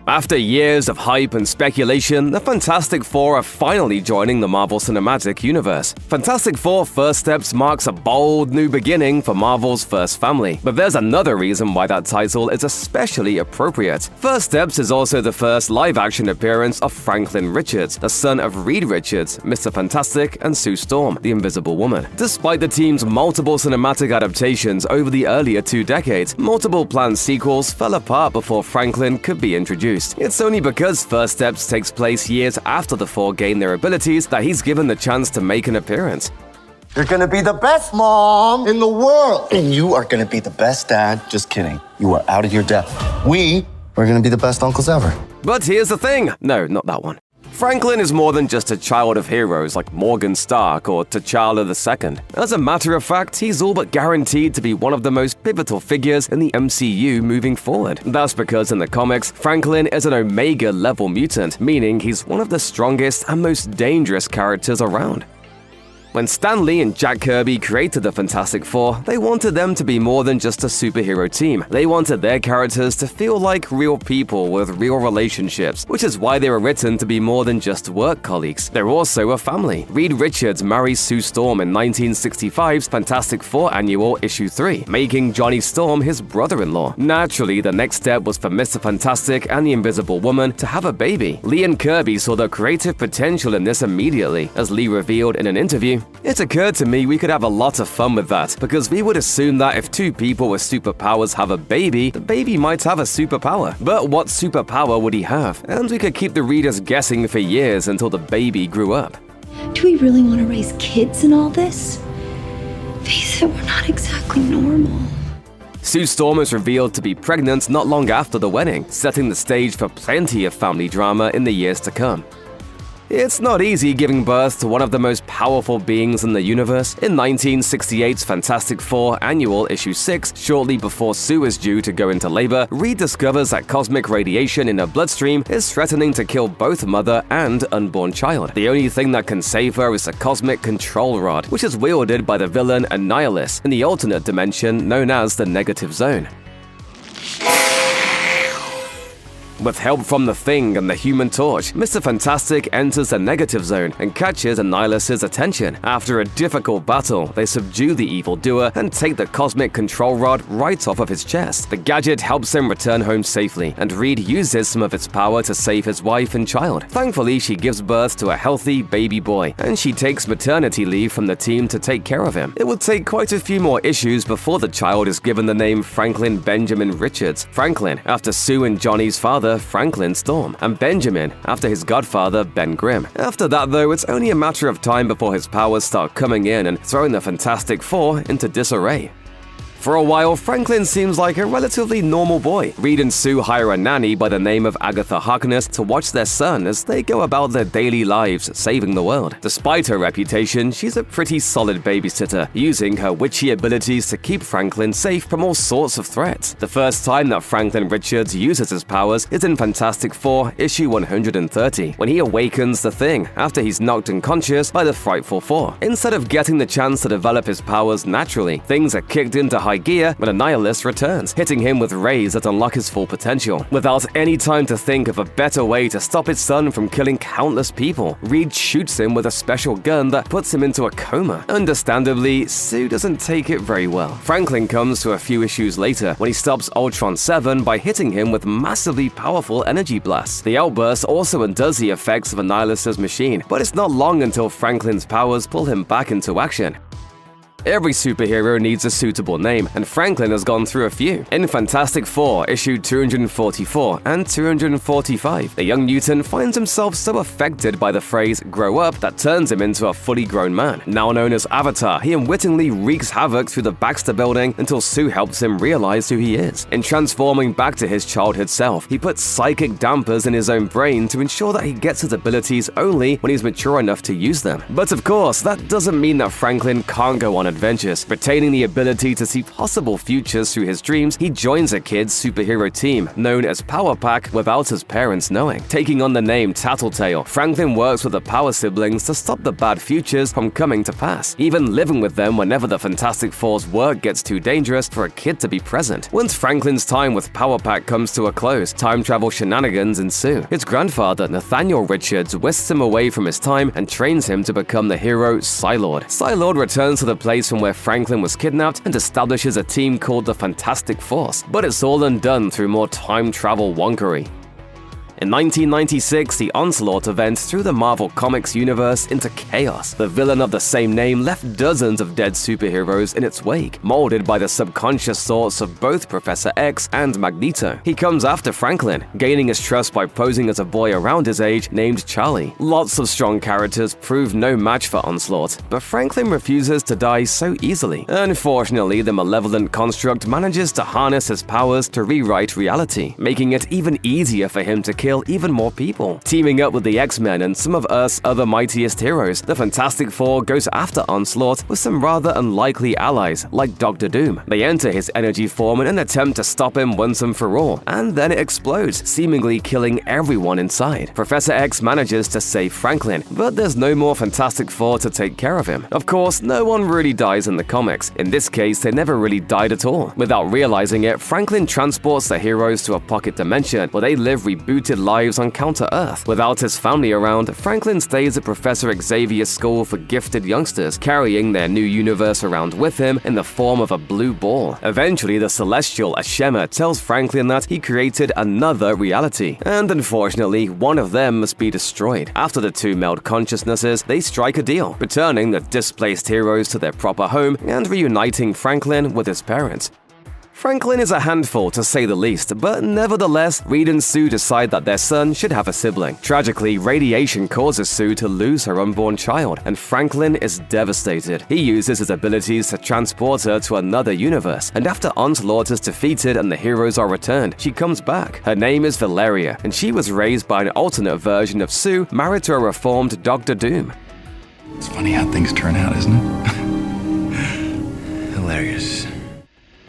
After years of hype and speculation, the Fantastic Four are finally joining the Marvel Cinematic Universe. Fantastic Four First Steps marks a bold new beginning for Marvel's first family, but there's another reason why that title is especially appropriate. First Steps is also the first live-action appearance of Franklin Richards, the son of Reed Richards, Mr. Fantastic, and Sue Storm, the Invisible Woman. Despite the team's multiple cinematic adaptations over the earlier 2 decades, multiple planned sequels fell apart before Franklin could be introduced. It's only because First Steps takes place years after the four gain their abilities that he's given the chance to make an appearance. You're gonna be the best mom in the world. And you are gonna be the best dad. Just kidding. You are out of your depth. We are gonna be the best uncles ever. But here's the thing. No, not that one. Franklin is more than just a child of heroes like Morgan Stark or T'Challa II. As a matter of fact, he's all but guaranteed to be one of the most pivotal figures in the MCU moving forward. That's because in the comics, Franklin is an Omega-level mutant, meaning he's one of the strongest and most dangerous characters around. When Stan Lee and Jack Kirby created the Fantastic Four, they wanted them to be more than just a superhero team. They wanted their characters to feel like real people with real relationships, which is why they were written to be more than just work colleagues. They're also a family. Reed Richards marries Sue Storm in 1965's Fantastic Four Annual Issue 3, making Johnny Storm his brother-in-law. Naturally, the next step was for Mr. Fantastic and the Invisible Woman to have a baby. Lee and Kirby saw the creative potential in this immediately. As Lee revealed in an interview, "It occurred to me we could have a lot of fun with that, because we would assume that if two people with superpowers have a baby, the baby might have a superpower. But what superpower would he have? And we could keep the readers guessing for years until the baby grew up." Do we really want to raise kids in all this? Face it, we're not exactly normal. Sue Storm is revealed to be pregnant not long after the wedding, setting the stage for plenty of family drama in the years to come. It's not easy giving birth to one of the most powerful beings in the universe. In 1968's Fantastic Four Annual Issue 6, shortly before Sue is due to go into labor, Reed discovers that cosmic radiation in her bloodstream is threatening to kill both mother and unborn child. The only thing that can save her is a cosmic control rod, which is wielded by the villain Annihilus in the alternate dimension known as the Negative Zone. With help from the Thing and the Human Torch, Mr. Fantastic enters the Negative Zone and catches Annihilus' attention. After a difficult battle, they subdue the evildoer and take the cosmic control rod right off of his chest. The gadget helps him return home safely, and Reed uses some of its power to save his wife and child. Thankfully, she gives birth to a healthy baby boy, and she takes maternity leave from the team to take care of him. It will take quite a few more issues before the child is given the name Franklin Benjamin Richards. Franklin, after Sue and Johnny's father, Franklin Storm, and Benjamin, after his godfather, Ben Grimm. After that, though, it's only a matter of time before his powers start coming in and throwing the Fantastic Four into disarray. For a while, Franklin seems like a relatively normal boy. Reed and Sue hire a nanny by the name of Agatha Harkness to watch their son as they go about their daily lives saving the world. Despite her reputation, she's a pretty solid babysitter, using her witchy abilities to keep Franklin safe from all sorts of threats. The first time that Franklin Richards uses his powers is in Fantastic Four Issue 130, when he awakens the Thing after he's knocked unconscious by the Frightful Four. Instead of getting the chance to develop his powers naturally, things are kicked into high gear when Annihilus returns, hitting him with rays that unlock his full potential. Without any time to think of a better way to stop his son from killing countless people, Reed shoots him with a special gun that puts him into a coma. Understandably, Sue doesn't take it very well. Franklin comes to a few issues later when he stops Ultron 7 by hitting him with massively powerful energy blasts. The outburst also undoes the effects of Annihilus' machine, but it's not long until Franklin's powers pull him back into action. Every superhero needs a suitable name, and Franklin has gone through a few. In Fantastic Four, issue 244 and 245, the young mutant finds himself so affected by the phrase "grow up" that turns him into a fully grown man. Now known as Avatar, he unwittingly wreaks havoc through the Baxter Building until Sue helps him realize who he is. In transforming back to his childhood self, he puts psychic dampers in his own brain to ensure that he gets his abilities only when he's mature enough to use them. But of course, that doesn't mean that Franklin can't go on adventures. Retaining the ability to see possible futures through his dreams, he joins a kids' superhero team known as Power Pack without his parents knowing. Taking on the name Tattletale, Franklin works with the Power siblings to stop the bad futures from coming to pass, even living with them whenever the Fantastic Four's work gets too dangerous for a kid to be present. Once Franklin's time with Power Pack comes to a close, time travel shenanigans ensue. His grandfather, Nathaniel Richards, whisks him away from his time and trains him to become the hero Psylord. Psylord returns to the place from where Franklin was kidnapped and establishes a team called the Fantastic Force, but it's all undone through more time travel wonkery. In 1996, the Onslaught event threw the Marvel Comics universe into chaos. The villain of the same name left dozens of dead superheroes in its wake, molded by the subconscious thoughts of both Professor X and Magneto. He comes after Franklin, gaining his trust by posing as a boy around his age named Charlie. Lots of strong characters prove no match for Onslaught, but Franklin refuses to die so easily. Unfortunately, the malevolent construct manages to harness his powers to rewrite reality, making it even easier for him to kill kill even more people. Teaming up with the X-Men and some of Earth's other mightiest heroes, the Fantastic Four goes after Onslaught with some rather unlikely allies like Dr. Doom. They enter his energy form in an attempt to stop him once and for all, and then it explodes, seemingly killing everyone inside. Professor X manages to save Franklin, but there's no more Fantastic Four to take care of him. Of course, no one really dies in the comics. In this case, they never really died at all. Without realizing it, Franklin transports the heroes to a pocket dimension where they live rebooted lives on Counter-Earth. Without his family around, Franklin stays at Professor Xavier's school for gifted youngsters, carrying their new universe around with him in the form of a blue ball. Eventually, the Celestial Ashema tells Franklin that he created another reality, and unfortunately, one of them must be destroyed. After the two meld consciousnesses, they strike a deal, returning the displaced heroes to their proper home and reuniting Franklin with his parents. Franklin is a handful, to say the least, but nevertheless, Reed and Sue decide that their son should have a sibling. Tragically, radiation causes Sue to lose her unborn child, and Franklin is devastated. He uses his abilities to transport her to another universe, and after Onslaught is defeated and the heroes are returned, she comes back. Her name is Valeria, and she was raised by an alternate version of Sue, married to a reformed Dr. Doom. It's funny how things turn out, isn't it? Hilarious.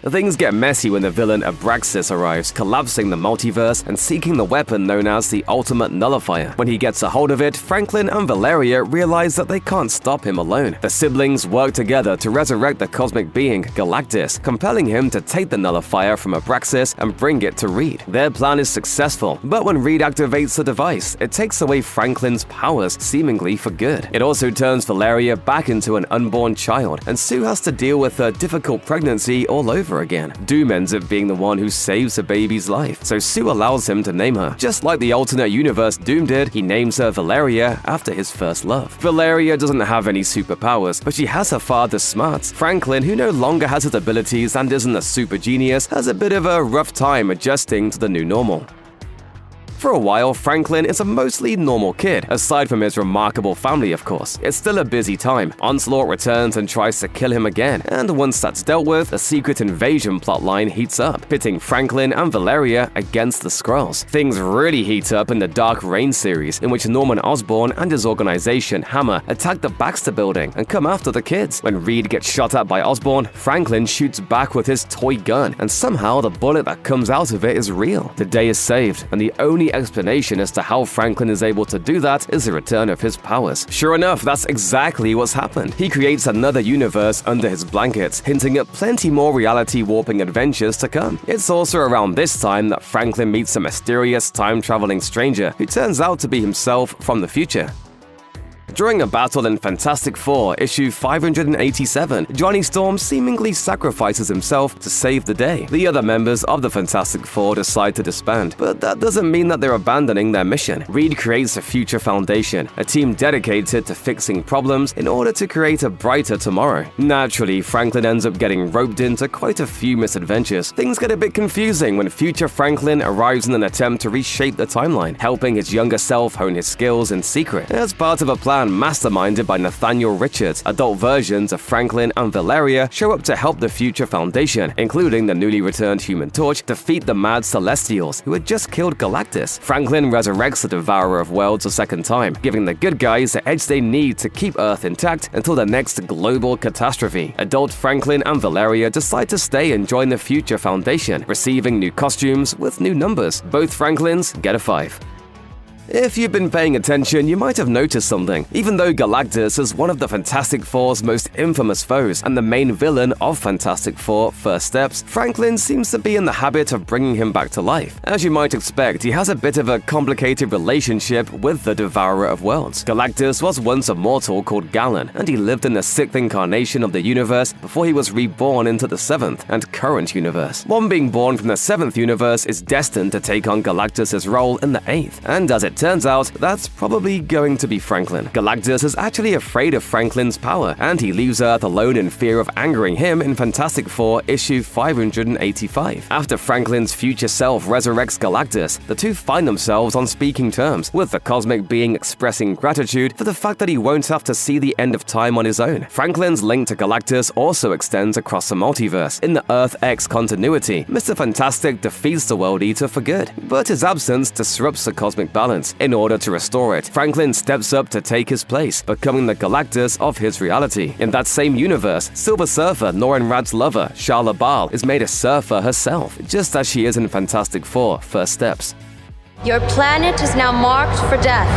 Things get messy when the villain Abraxas arrives, collapsing the multiverse and seeking the weapon known as the Ultimate Nullifier. When he gets a hold of it, Franklin and Valeria realize that they can't stop him alone. The siblings work together to resurrect the cosmic being Galactus, compelling him to take the Nullifier from Abraxas and bring it to Reed. Their plan is successful, but when Reed activates the device, it takes away Franklin's powers, seemingly for good. It also turns Valeria back into an unborn child, and Sue has to deal with her difficult pregnancy all over again. Doom ends up being the one who saves the baby's life, so Sue allows him to name her. Just like the alternate universe Doom did, he names her Valeria after his first love. Valeria doesn't have any superpowers, but she has her father's smarts. Franklin, who no longer has his abilities and isn't a super genius, has a bit of a rough time adjusting to the new normal. For a while, Franklin is a mostly normal kid, aside from his remarkable family, of course. It's still a busy time. Onslaught returns and tries to kill him again, and once that's dealt with, the secret invasion plotline heats up, pitting Franklin and Valeria against the Skrulls. Things really heat up in the Dark Reign series, in which Norman Osborn and his organization, Hammer, attack the Baxter building and come after the kids. When Reed gets shot at by Osborn, Franklin shoots back with his toy gun, and somehow the bullet that comes out of it is real. The day is saved, and the only explanation as to how Franklin is able to do that is the return of his powers. Sure enough, that's exactly what's happened. He creates another universe under his blankets, hinting at plenty more reality-warping adventures to come. It's also around this time that Franklin meets a mysterious time-traveling stranger who turns out to be himself from the future. During a battle in Fantastic Four, issue 587, Johnny Storm seemingly sacrifices himself to save the day. The other members of the Fantastic Four decide to disband, but that doesn't mean that they're abandoning their mission. Reed creates a Future Foundation, a team dedicated to fixing problems in order to create a brighter tomorrow. Naturally, Franklin ends up getting roped into quite a few misadventures. Things get a bit confusing when Future Franklin arrives in an attempt to reshape the timeline, helping his younger self hone his skills in secret. As part of a plan masterminded by Nathaniel Richards, adult versions of Franklin and Valeria show up to help the Future Foundation, including the newly returned Human Torch, defeat the mad Celestials who had just killed Galactus. Franklin resurrects the Devourer of Worlds a second time, giving the good guys the edge they need to keep Earth intact until the next global catastrophe. Adult Franklin and Valeria decide to stay and join the Future Foundation, receiving new costumes with new numbers. Both Franklins get a 5. If you've been paying attention, you might have noticed something. Even though Galactus is one of the Fantastic Four's most infamous foes and the main villain of Fantastic Four First Steps, Franklin seems to be in the habit of bringing him back to life. As you might expect, he has a bit of a complicated relationship with the Devourer of Worlds. Galactus was once a mortal called Galen, and he lived in the 6th incarnation of the universe before he was reborn into the 7th and current universe. One being born from the 7th universe is destined to take on Galactus' role in the 8th, and as it turns out that's probably going to be Franklin. Galactus is actually afraid of Franklin's power, and he leaves Earth alone in fear of angering him in Fantastic Four issue 585. After Franklin's future self resurrects Galactus, the two find themselves on speaking terms, with the cosmic being expressing gratitude for the fact that he won't have to see the end of time on his own. Franklin's link to Galactus also extends across the multiverse. In the Earth X continuity, Mr. Fantastic defeats the World Eater for good, but his absence disrupts the cosmic balance. In order to restore it, Franklin steps up to take his place, becoming the Galactus of his reality. In that same universe, Silver Surfer, Norrin Radd's lover, Shala Bal, is made a surfer herself, just as she is in Fantastic Four: First Steps. Your planet is now marked for death.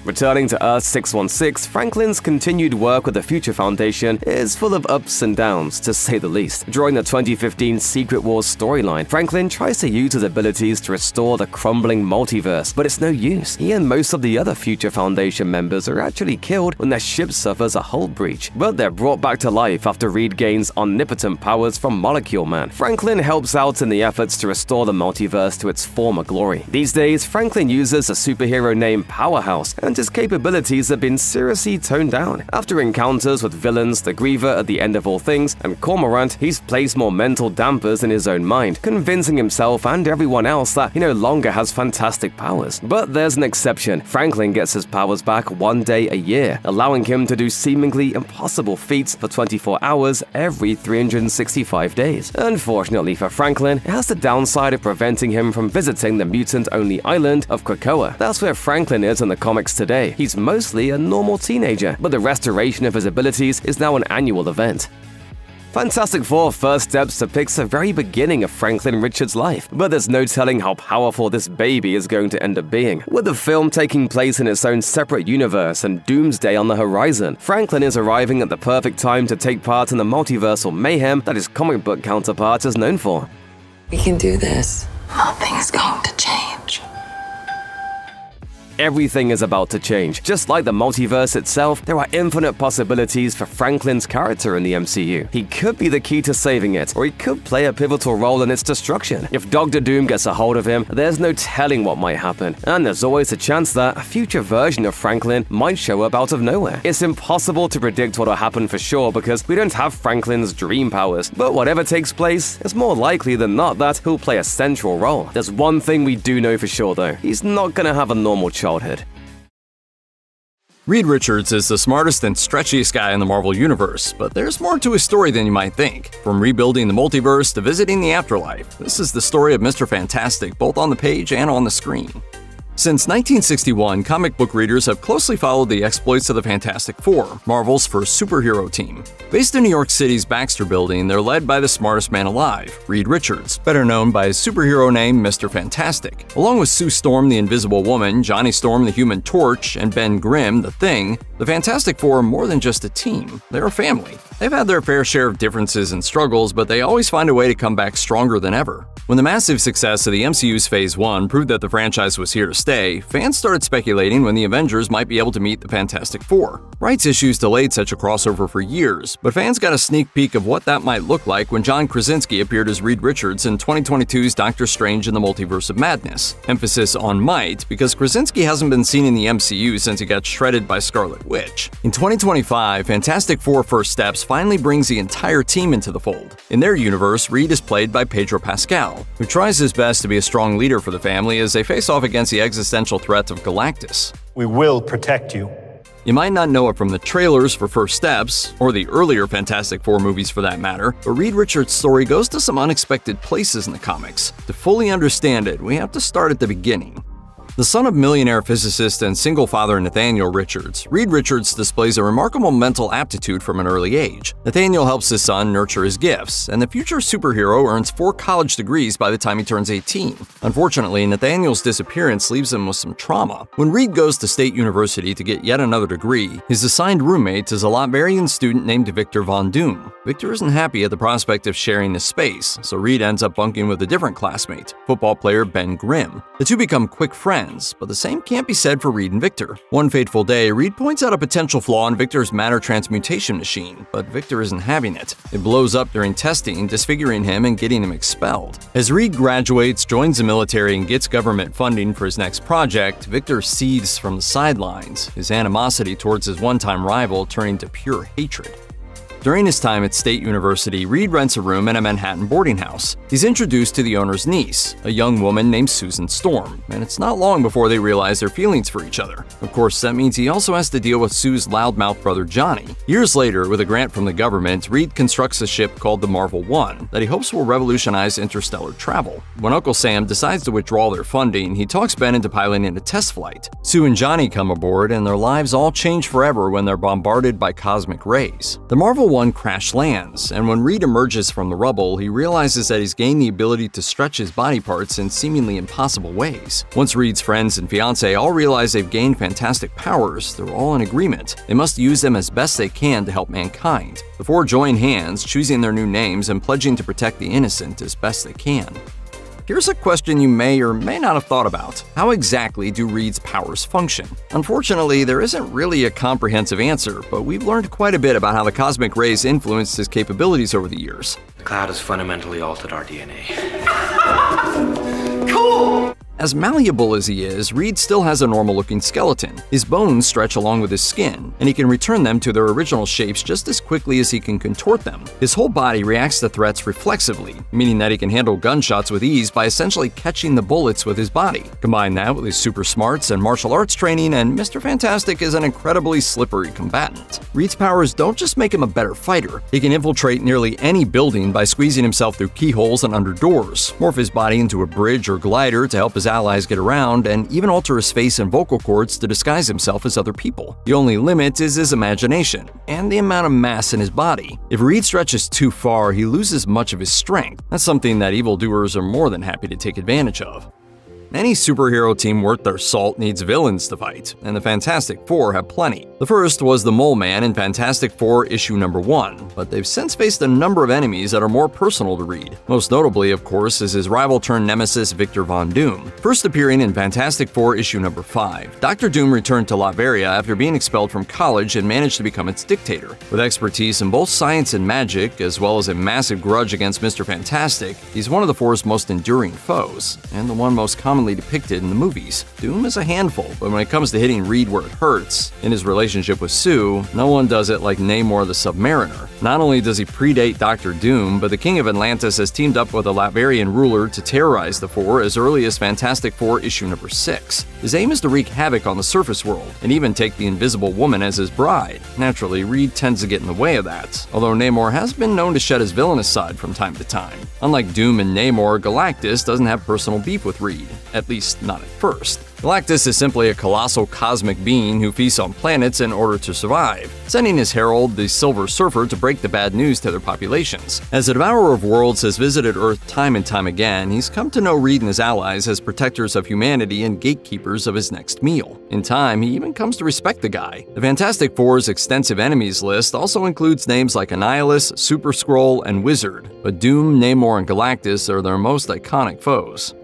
Returning to Earth 616, Franklin's continued work with the Future Foundation is full of ups and downs, to say the least. During the 2015 Secret Wars storyline, Franklin tries to use his abilities to restore the crumbling multiverse, but it's no use. He and most of the other Future Foundation members are actually killed when their ship suffers a hull breach, but they're brought back to life after Reed gains omnipotent powers from Molecule Man. Franklin helps out in the efforts to restore the multiverse to its former glory. These days, Franklin uses a superhero named Powerhouse, and his capabilities have been seriously toned down. After encounters with villains, the Griever at the end of all things, and Cormorant, he's placed more mental dampers in his own mind, convincing himself and everyone else that he no longer has fantastic powers. But there's an exception. Franklin gets his powers back one day a year, allowing him to do seemingly impossible feats for 24 hours every 365 days. Unfortunately for Franklin, it has the downside of preventing him from visiting the mutant-only island of Krakoa. That's where Franklin is in the comics today. He's mostly a normal teenager, but the restoration of his abilities is now an annual event. Fantastic Four: First Steps depicts the very beginning of Franklin Richards' life, but there's no telling how powerful this baby is going to end up being. With the film taking place in its own separate universe and Doomsday on the horizon, Franklin is arriving at the perfect time to take part in the multiversal mayhem that his comic book counterpart is known for. We can do this. Nothing's going to change. Everything is about to change. Just like the multiverse itself, there are infinite possibilities for Franklin's character in the MCU. He could be the key to saving it, or he could play a pivotal role in its destruction. If Doctor Doom gets a hold of him, there's no telling what might happen, and there's always a chance that a future version of Franklin might show up out of nowhere. It's impossible to predict what will happen for sure because we don't have Franklin's dream powers, but whatever takes place, it's more likely than not that he'll play a central role. There's one thing we do know for sure though: he's not gonna have a normal childhood. Reed Richards is the smartest and stretchiest guy in the Marvel Universe, but there's more to his story than you might think. From rebuilding the multiverse to visiting the afterlife, this is the story of Mr. Fantastic, both on the page and on the screen. Since 1961, comic book readers have closely followed the exploits of the Fantastic Four, Marvel's first superhero team. Based in New York City's Baxter Building, they're led by the smartest man alive, Reed Richards, better known by his superhero name Mr. Fantastic. Along with Sue Storm, the Invisible Woman, Johnny Storm, the Human Torch, and Ben Grimm, the Thing, the Fantastic Four are more than just a team, they're a family. They've had their fair share of differences and struggles, but they always find a way to come back stronger than ever. When the massive success of the MCU's Phase 1 proved that the franchise was here to stay, fans started speculating when the Avengers might be able to meet the Fantastic Four. Rights issues delayed such a crossover for years, but fans got a sneak peek of what that might look like when John Krasinski appeared as Reed Richards in 2022's Doctor Strange in the Multiverse of Madness. Emphasis on might, because Krasinski hasn't been seen in the MCU since he got shredded by Scarlet Witch. In 2025, Fantastic Four: First Steps finally brings the entire team into the fold. In their universe, Reed is played by Pedro Pascal, who tries his best to be a strong leader for the family as they face off against the existential threat of Galactus. We will protect you. You might not know it from the trailers for First Steps, or the earlier Fantastic Four movies for that matter, but Reed Richards' story goes to some unexpected places in the comics. To fully understand it, we have to start at the beginning. The son of millionaire physicist and single father Nathaniel Richards, Reed Richards displays a remarkable mental aptitude from an early age. Nathaniel helps his son nurture his gifts, and the future superhero earns 4 college degrees by the time he turns 18. Unfortunately, Nathaniel's disappearance leaves him with some trauma. When Reed goes to State University to get yet another degree, his assigned roommate is a Latvian student named Victor Von Doom. Victor isn't happy at the prospect of sharing this space, so Reed ends up bunking with a different classmate, football player Ben Grimm. The two become quick friends, friends, but the same can't be said for Reed and Victor. One fateful day, Reed points out a potential flaw in Victor's matter transmutation machine, but Victor isn't having it. It blows up during testing, disfiguring him and getting him expelled. As Reed graduates, joins the military, and gets government funding for his next project, Victor seethes from the sidelines, his animosity towards his one-time rival turning to pure hatred. During his time at State University, Reed rents a room in a Manhattan boarding house. He's introduced to the owner's niece, a young woman named Susan Storm, and it's not long before they realize their feelings for each other. Of course, that means he also has to deal with Sue's loudmouth brother Johnny. Years later, with a grant from the government, Reed constructs a ship called the Marvel 1 that he hopes will revolutionize interstellar travel. When Uncle Sam decides to withdraw their funding, he talks Ben into piloting a test flight. Sue and Johnny come aboard, and their lives all change forever when they're bombarded by cosmic rays. The Marvel 1 crash lands, and when Reed emerges from the rubble, he realizes that he's gained the ability to stretch his body parts in seemingly impossible ways. Once Reed's friends and fiancé all realize they've gained fantastic powers, they're all in agreement. They must use them as best they can to help mankind. The four join hands, choosing their new names and pledging to protect the innocent as best they can. Here's a question you may or may not have thought about. How exactly do Reed's powers function? Unfortunately, there isn't really a comprehensive answer, but we've learned quite a bit about how the cosmic rays influenced his capabilities over the years. The cloud has fundamentally altered our DNA. As malleable as he is, Reed still has a normal-looking skeleton. His bones stretch along with his skin, and he can return them to their original shapes just as quickly as he can contort them. His whole body reacts to threats reflexively, meaning that he can handle gunshots with ease by essentially catching the bullets with his body. Combine that with his super smarts and martial arts training, and Mr. Fantastic is an incredibly slippery combatant. Reed's powers don't just make him a better fighter. He can infiltrate nearly any building by squeezing himself through keyholes and under doors, morph his body into a bridge or glider to help his allies get around, and even alter his face and vocal cords to disguise himself as other people. The only limit is his imagination and the amount of mass in his body. If Reed stretches too far, he loses much of his strength. That's something that evildoers are more than happy to take advantage of. Any superhero team worth their salt needs villains to fight, and the Fantastic Four have plenty. The first was the Mole Man in Fantastic Four issue number 1, but they've since faced a number of enemies that are more personal to Reed. Most notably, of course, is his rival-turned-nemesis Victor Von Doom. First appearing in Fantastic Four issue number 5, Dr. Doom returned to Latveria after being expelled from college and managed to become its dictator. With expertise in both science and magic, as well as a massive grudge against Mr. Fantastic, he's one of the Four's most enduring foes, and the one most commonly depicted in the movies. Doom is a handful, but when it comes to hitting Reed where it hurts, in his relationship with Sue, no one does it like Namor the Submariner. Not only does he predate Dr. Doom, but the King of Atlantis has teamed up with a Latverian ruler to terrorize the Four as early as Fantastic Four issue number 6. His aim is to wreak havoc on the surface world, and even take the Invisible Woman as his bride. Naturally, Reed tends to get in the way of that, although Namor has been known to shed his villainous side from time to time. Unlike Doom and Namor, Galactus doesn't have personal beef with Reed. At least not at first. Galactus is simply a colossal cosmic being who feasts on planets in order to survive, sending his herald, the Silver Surfer, to break the bad news to their populations. As the Devourer of Worlds has visited Earth time and time again, he's come to know Reed and his allies as protectors of humanity and gatekeepers of his next meal. In time, he even comes to respect the guy. The Fantastic Four's extensive enemies list also includes names like Annihilus, Super Skrull, and Wizard, but Doom, Namor, and Galactus are their most iconic foes.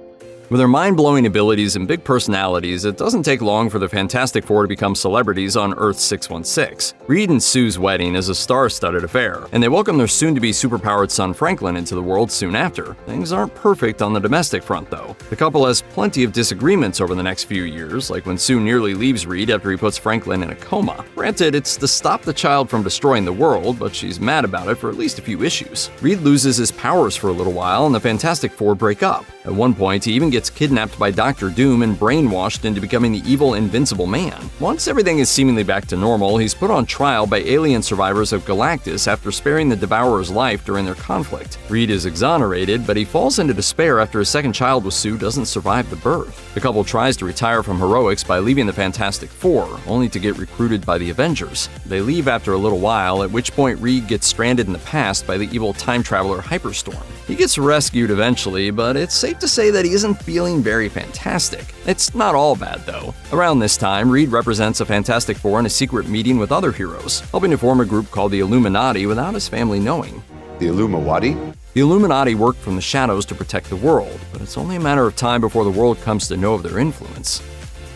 With their mind-blowing abilities and big personalities, it doesn't take long for the Fantastic Four to become celebrities on Earth 616. Reed and Sue's wedding is a star-studded affair, and they welcome their soon-to-be superpowered son Franklin into the world soon after. Things aren't perfect on the domestic front, though. The couple has plenty of disagreements over the next few years, like when Sue nearly leaves Reed after he puts Franklin in a coma. Granted, it's to stop the child from destroying the world, but she's mad about it for at least a few issues. Reed loses his powers for a little while, and the Fantastic Four break up. At one point, he even gets kidnapped by Dr. Doom and brainwashed into becoming the evil Invincible Man. Once everything is seemingly back to normal, he's put on trial by alien survivors of Galactus after sparing the Devourer's life during their conflict. Reed is exonerated, but he falls into despair after his second child with Sue doesn't survive the birth. The couple tries to retire from heroics by leaving the Fantastic Four, only to get recruited by the Avengers. They leave after a little while, at which point Reed gets stranded in the past by the evil time traveler Hyperstorm. He gets rescued eventually, but it's safe to say that he isn't feeling very fantastic. It's not all bad, though. Around this time, Reed represents a Fantastic Four in a secret meeting with other heroes, helping to form a group called the Illuminati without his family knowing. The Illumawati? The Illuminati work from the shadows to protect the world, but it's only a matter of time before the world comes to know of their influence.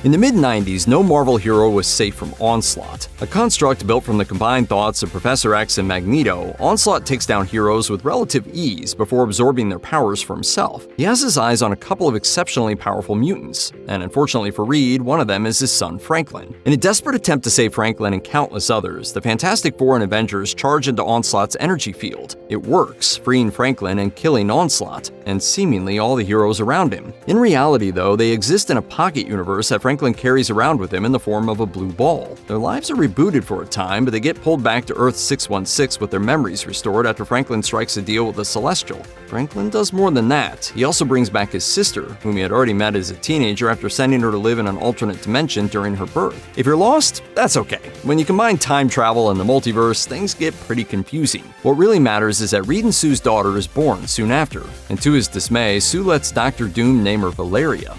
In the mid-90s, no Marvel hero was safe from Onslaught. A construct built from the combined thoughts of Professor X and Magneto, Onslaught takes down heroes with relative ease before absorbing their powers for himself. He has his eyes on a couple of exceptionally powerful mutants, and unfortunately for Reed, one of them is his son Franklin. In a desperate attempt to save Franklin and countless others, the Fantastic Four and Avengers charge into Onslaught's energy field. It works, freeing Franklin and killing Onslaught, and seemingly all the heroes around him. In reality, though, they exist in a pocket universe that Franklin carries around with him in the form of a blue ball. Their lives are rebooted for a time, but they get pulled back to Earth 616 with their memories restored after Franklin strikes a deal with the Celestial. Franklin does more than that. He also brings back his sister, whom he had already met as a teenager after sending her to live in an alternate dimension during her birth. If you're lost, that's okay. When you combine time travel and the multiverse, things get pretty confusing. What really matters is that Reed and Sue's daughter is born soon after, and to his dismay, Sue lets Dr. Doom name her Valeria.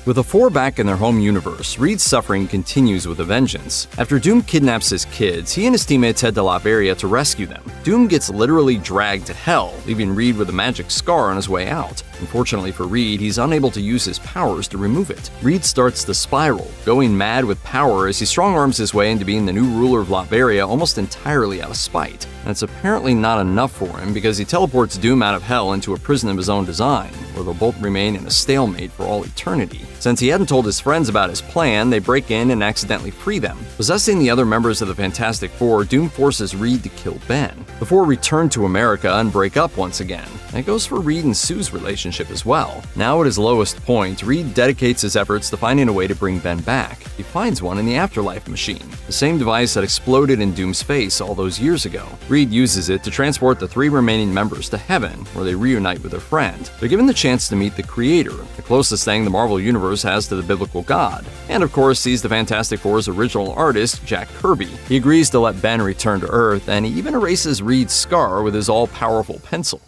With the four back in their home universe, Reed's suffering continues with a vengeance. After Doom kidnaps his kids, he and his teammates head to Latveria to rescue them. Doom gets literally dragged to hell, leaving Reed with a magic scar on his way out. Unfortunately for Reed, he's unable to use his powers to remove it. Reed starts to spiral, going mad with power as he strong-arms his way into being the new ruler of Latveria almost entirely out of spite. And it's apparently not enough for him because he teleports Doom out of hell into a prison of his own design, where they'll both remain in a stalemate for all eternity. Since he hadn't told his friends about his plan, they break in and accidentally free them. Possessing the other members of the Fantastic Four, Doom forces Reed to kill Ben, before return to America and break up once again. And it goes for Reed and Sue's relationship as well. Now at his lowest point, Reed dedicates his efforts to finding a way to bring Ben back. He finds one in the Afterlife machine, the same device that exploded in Doom's face all those years ago. Reed uses it to transport the three remaining members to heaven, where they reunite with their friend. They're given the chance to meet the Creator, the closest thing the Marvel Universe has to the biblical God, and of course sees the Fantastic Four's original artist, Jack Kirby. He agrees to let Ben return to Earth, and he even erases Reed's scar with his all-powerful pencil.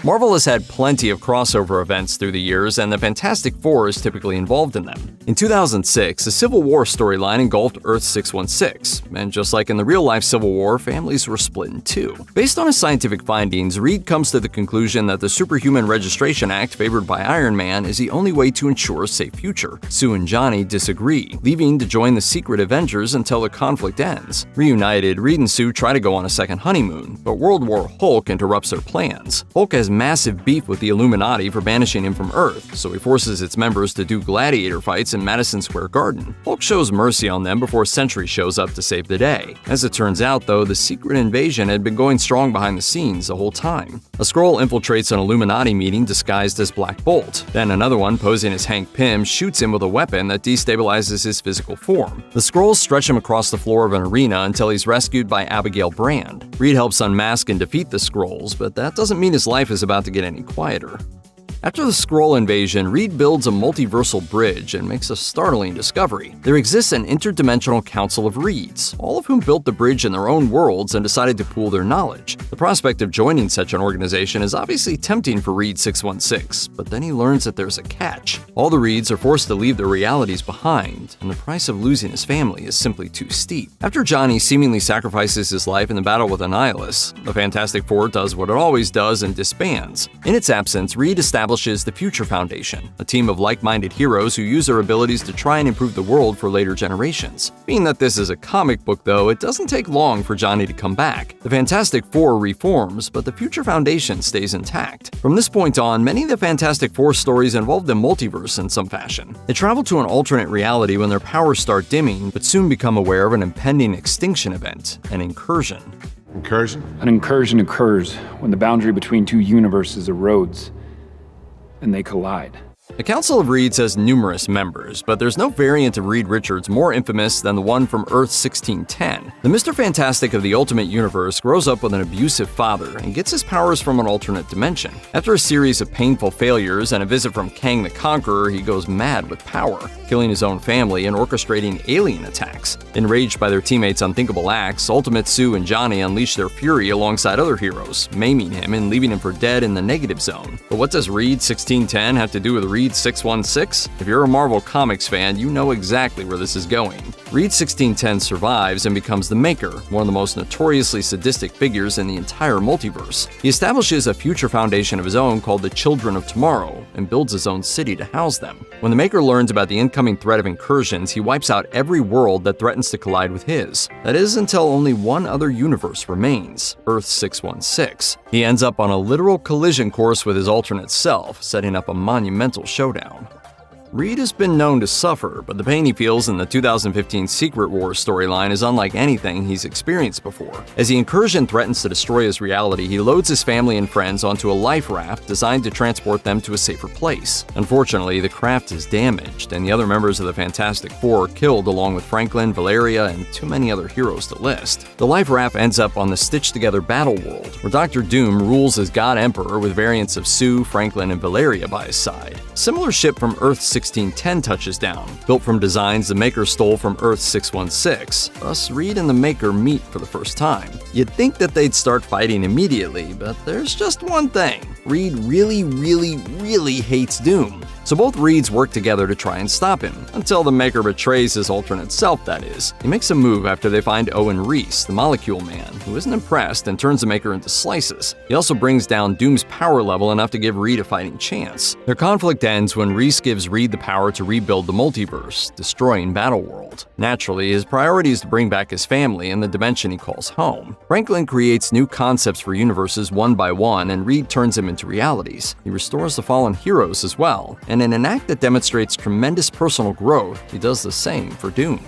Marvel has had plenty of crossover events through the years, and the Fantastic Four is typically involved in them. In 2006, a Civil War storyline engulfed Earth 616, and just like in the real-life Civil War, families were split in two. Based on his scientific findings, Reed comes to the conclusion that the Superhuman Registration Act favored by Iron Man is the only way to ensure a safe future. Sue and Johnny disagree, leaving to join the Secret Avengers until the conflict ends. Reunited, Reed and Sue try to go on a second honeymoon, but World War Hulk interrupts their plans. Hulk has massive beef with the Illuminati for banishing him from Earth, so he forces its members to do gladiator fights in Madison Square Garden. Hulk shows mercy on them before Sentry shows up to save the day. As it turns out, though, the secret invasion had been going strong behind the scenes the whole time. A Skrull infiltrates an Illuminati meeting disguised as Black Bolt. Then another one, posing as Hank Pym, shoots him with a weapon that destabilizes his physical form. The Skrulls stretch him across the floor of an arena until he's rescued by Abigail Brand. Reed helps unmask and defeat the Skrulls, but that doesn't mean his life is about to get any quieter. After the Skrull invasion, Reed builds a multiversal bridge and makes a startling discovery. There exists an interdimensional council of Reeds, all of whom built the bridge in their own worlds and decided to pool their knowledge. The prospect of joining such an organization is obviously tempting for Reed 616, but then he learns that there's a catch. All the Reeds are forced to leave their realities behind, and the price of losing his family is simply too steep. After Johnny seemingly sacrifices his life in the battle with Annihilus, the Fantastic Four does what it always does and disbands. In its absence, Reed establishes the Future Foundation, a team of like-minded heroes who use their abilities to try and improve the world for later generations. Being that this is a comic book, though, it doesn't take long for Johnny to come back. The Fantastic Four reforms, but the Future Foundation stays intact. From this point on, many of the Fantastic Four stories involve the multiverse in some fashion. They travel to an alternate reality when their powers start dimming, but soon become aware of an impending extinction event, an incursion. Incursion? An incursion occurs when the boundary between two universes erodes and they collide. The Council of Reeds has numerous members, but there's no variant of Reed Richards more infamous than the one from Earth 1610. The Mr. Fantastic of the Ultimate Universe grows up with an abusive father and gets his powers from an alternate dimension. After a series of painful failures and a visit from Kang the Conqueror, he goes mad with power, killing his own family and orchestrating alien attacks. Enraged by their teammates' unthinkable acts, Ultimate, Sue, and Johnny unleash their fury alongside other heroes, maiming him and leaving him for dead in the negative zone. But what does Reed 1610 have to do with Reed 616? If you're a Marvel Comics fan, you know exactly where this is going. Reed 1610 survives and becomes the Maker, one of the most notoriously sadistic figures in the entire multiverse. He establishes a future foundation of his own called the Children of Tomorrow and builds his own city to house them. When the Maker learns about the incoming threat of incursions, he wipes out every world that threatens to collide with his. That is until only one other universe remains, Earth 616. He ends up on a literal collision course with his alternate self, setting up a monumental showdown. Reed has been known to suffer, but the pain he feels in the 2015 Secret Wars storyline is unlike anything he's experienced before. As the incursion threatens to destroy his reality, he loads his family and friends onto a life raft designed to transport them to a safer place. Unfortunately, the craft is damaged, and the other members of the Fantastic Four are killed along with Franklin, Valeria, and too many other heroes to list. The life raft ends up on the stitched-together Battle World, where Dr. Doom rules as God Emperor with variants of Sue, Franklin, and Valeria by his side. Similar ship from Earth 1610 touches down, built from designs the Maker stole from Earth 616. Thus, Reed and the Maker meet for the first time. You'd think that they'd start fighting immediately, but there's just one thing. Reed really hates Doom. So both Reeds work together to try and stop him, until the Maker betrays his alternate self, that is. He makes a move after they find Owen Reese, the Molecule Man, who isn't impressed and turns the Maker into slices. He also brings down Doom's power level enough to give Reed a fighting chance. Their conflict ends when Reese gives Reed the power to rebuild the multiverse, destroying Battleworld. Naturally, his priority is to bring back his family and the dimension he calls home. Franklin creates new concepts for universes one by one, and Reed turns them into realities. He restores the fallen heroes as well, and in an act that demonstrates tremendous personal growth, he does the same for Doom.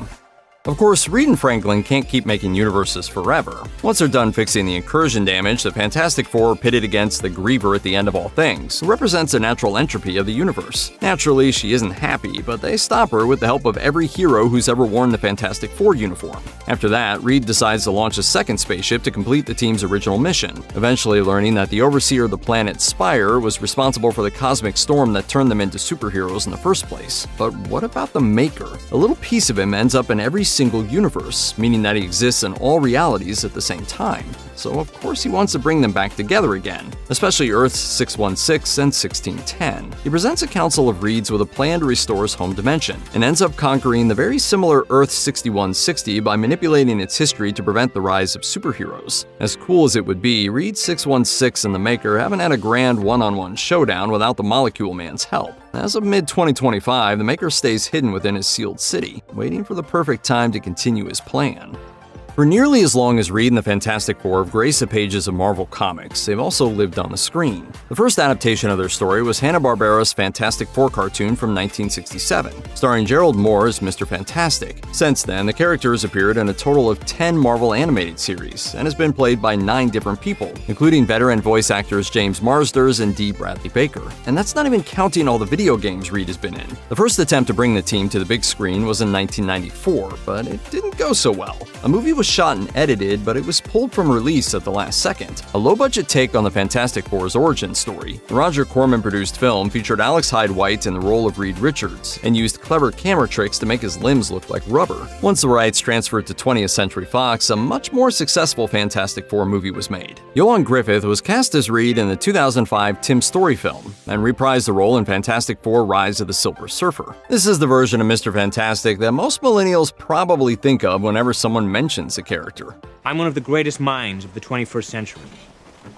Of course, Reed and Franklin can't keep making universes forever. Once they're done fixing the incursion damage, the Fantastic Four are pitted against the Griever at the end of all things, who represents the natural entropy of the universe. Naturally, she isn't happy, but they stop her with the help of every hero who's ever worn the Fantastic Four uniform. After that, Reed decides to launch a second spaceship to complete the team's original mission, eventually learning that the overseer of the planet Spire was responsible for the cosmic storm that turned them into superheroes in the first place. But what about the Maker? A little piece of him ends up in every single universe, meaning that he exists in all realities at the same time. So of course he wants to bring them back together again, especially Earths 616 and 1610. He presents a council of Reeds with a plan to restore his home dimension, and ends up conquering the very similar Earth 6160 by manipulating its history to prevent the rise of superheroes. As cool as it would be, Reed 616 and the Maker haven't had a grand one-on-one showdown without the Molecule Man's help. As of mid-2025, the Maker stays hidden within his sealed city, waiting for the perfect time to continue his plan. For nearly as long as Reed and the Fantastic Four have graced the pages of Marvel Comics, they've also lived on the screen. The first adaptation of their story was Hanna-Barbera's Fantastic Four cartoon from 1967, starring Gerald Moore as Mr. Fantastic. Since then, the character has appeared in a total of 10 Marvel animated series, and has been played by 9 different people, including veteran voice actors James Marsders and D. Bradley Baker. And that's not even counting all the video games Reed has been in. The first attempt to bring the team to the big screen was in 1994, but it didn't go so well. A movie was shot and edited, but it was pulled from release at the last second. A low-budget take on the Fantastic Four's origin story. The Roger Corman-produced film featured Alex Hyde White in the role of Reed Richards, and used clever camera tricks to make his limbs look like rubber. Once the rights transferred to 20th Century Fox, a much more successful Fantastic Four movie was made. Ioan Gruffudd was cast as Reed in the 2005 Tim Story film, and reprised the role in Fantastic Four: Rise of the Silver Surfer. This is the version of Mr. Fantastic that most millennials probably think of whenever someone mentions a character. I'm one of the greatest minds of the 21st century.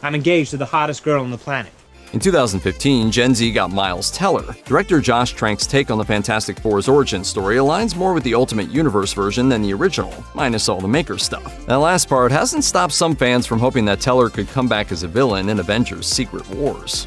I'm engaged to the hottest girl on the planet. In 2015, Gen Z got Miles Teller. Director Josh Trank's take on the Fantastic Four's origin story aligns more with the Ultimate Universe version than the original, minus all the Maker stuff. That last part hasn't stopped some fans from hoping that Teller could come back as a villain in Avengers: Secret Wars.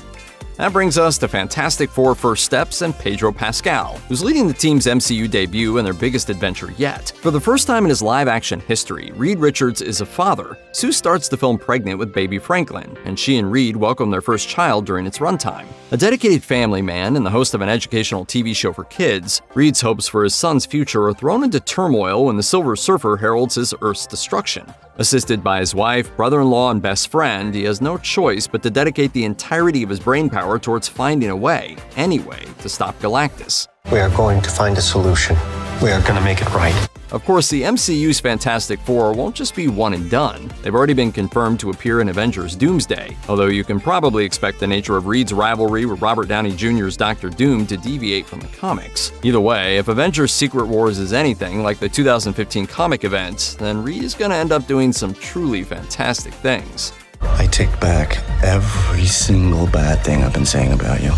That brings us to Fantastic Four First Steps and Pedro Pascal, who's leading the team's MCU debut and their biggest adventure yet. For the first time in his live-action history, Reed Richards is a father. Sue starts the film pregnant with baby Franklin, and she and Reed welcome their first child during its runtime. A dedicated family man and the host of an educational TV show for kids, Reed's hopes for his son's future are thrown into turmoil when the Silver Surfer heralds his Earth's destruction. Assisted by his wife, brother-in-law, and best friend, he has no choice but to dedicate the entirety of his brainpower towards finding a way, any way, to stop Galactus. We are going to find a solution. We are going to make it right. Of course, the MCU's Fantastic Four won't just be one and done. They've already been confirmed to appear in Avengers Doomsday, although you can probably expect the nature of Reed's rivalry with Robert Downey Jr.'s Dr. Doom to deviate from the comics. Either way, if Avengers Secret Wars is anything like the 2015 comic event, then Reed is gonna end up doing some truly fantastic things. I take back every single bad thing I've been saying about you.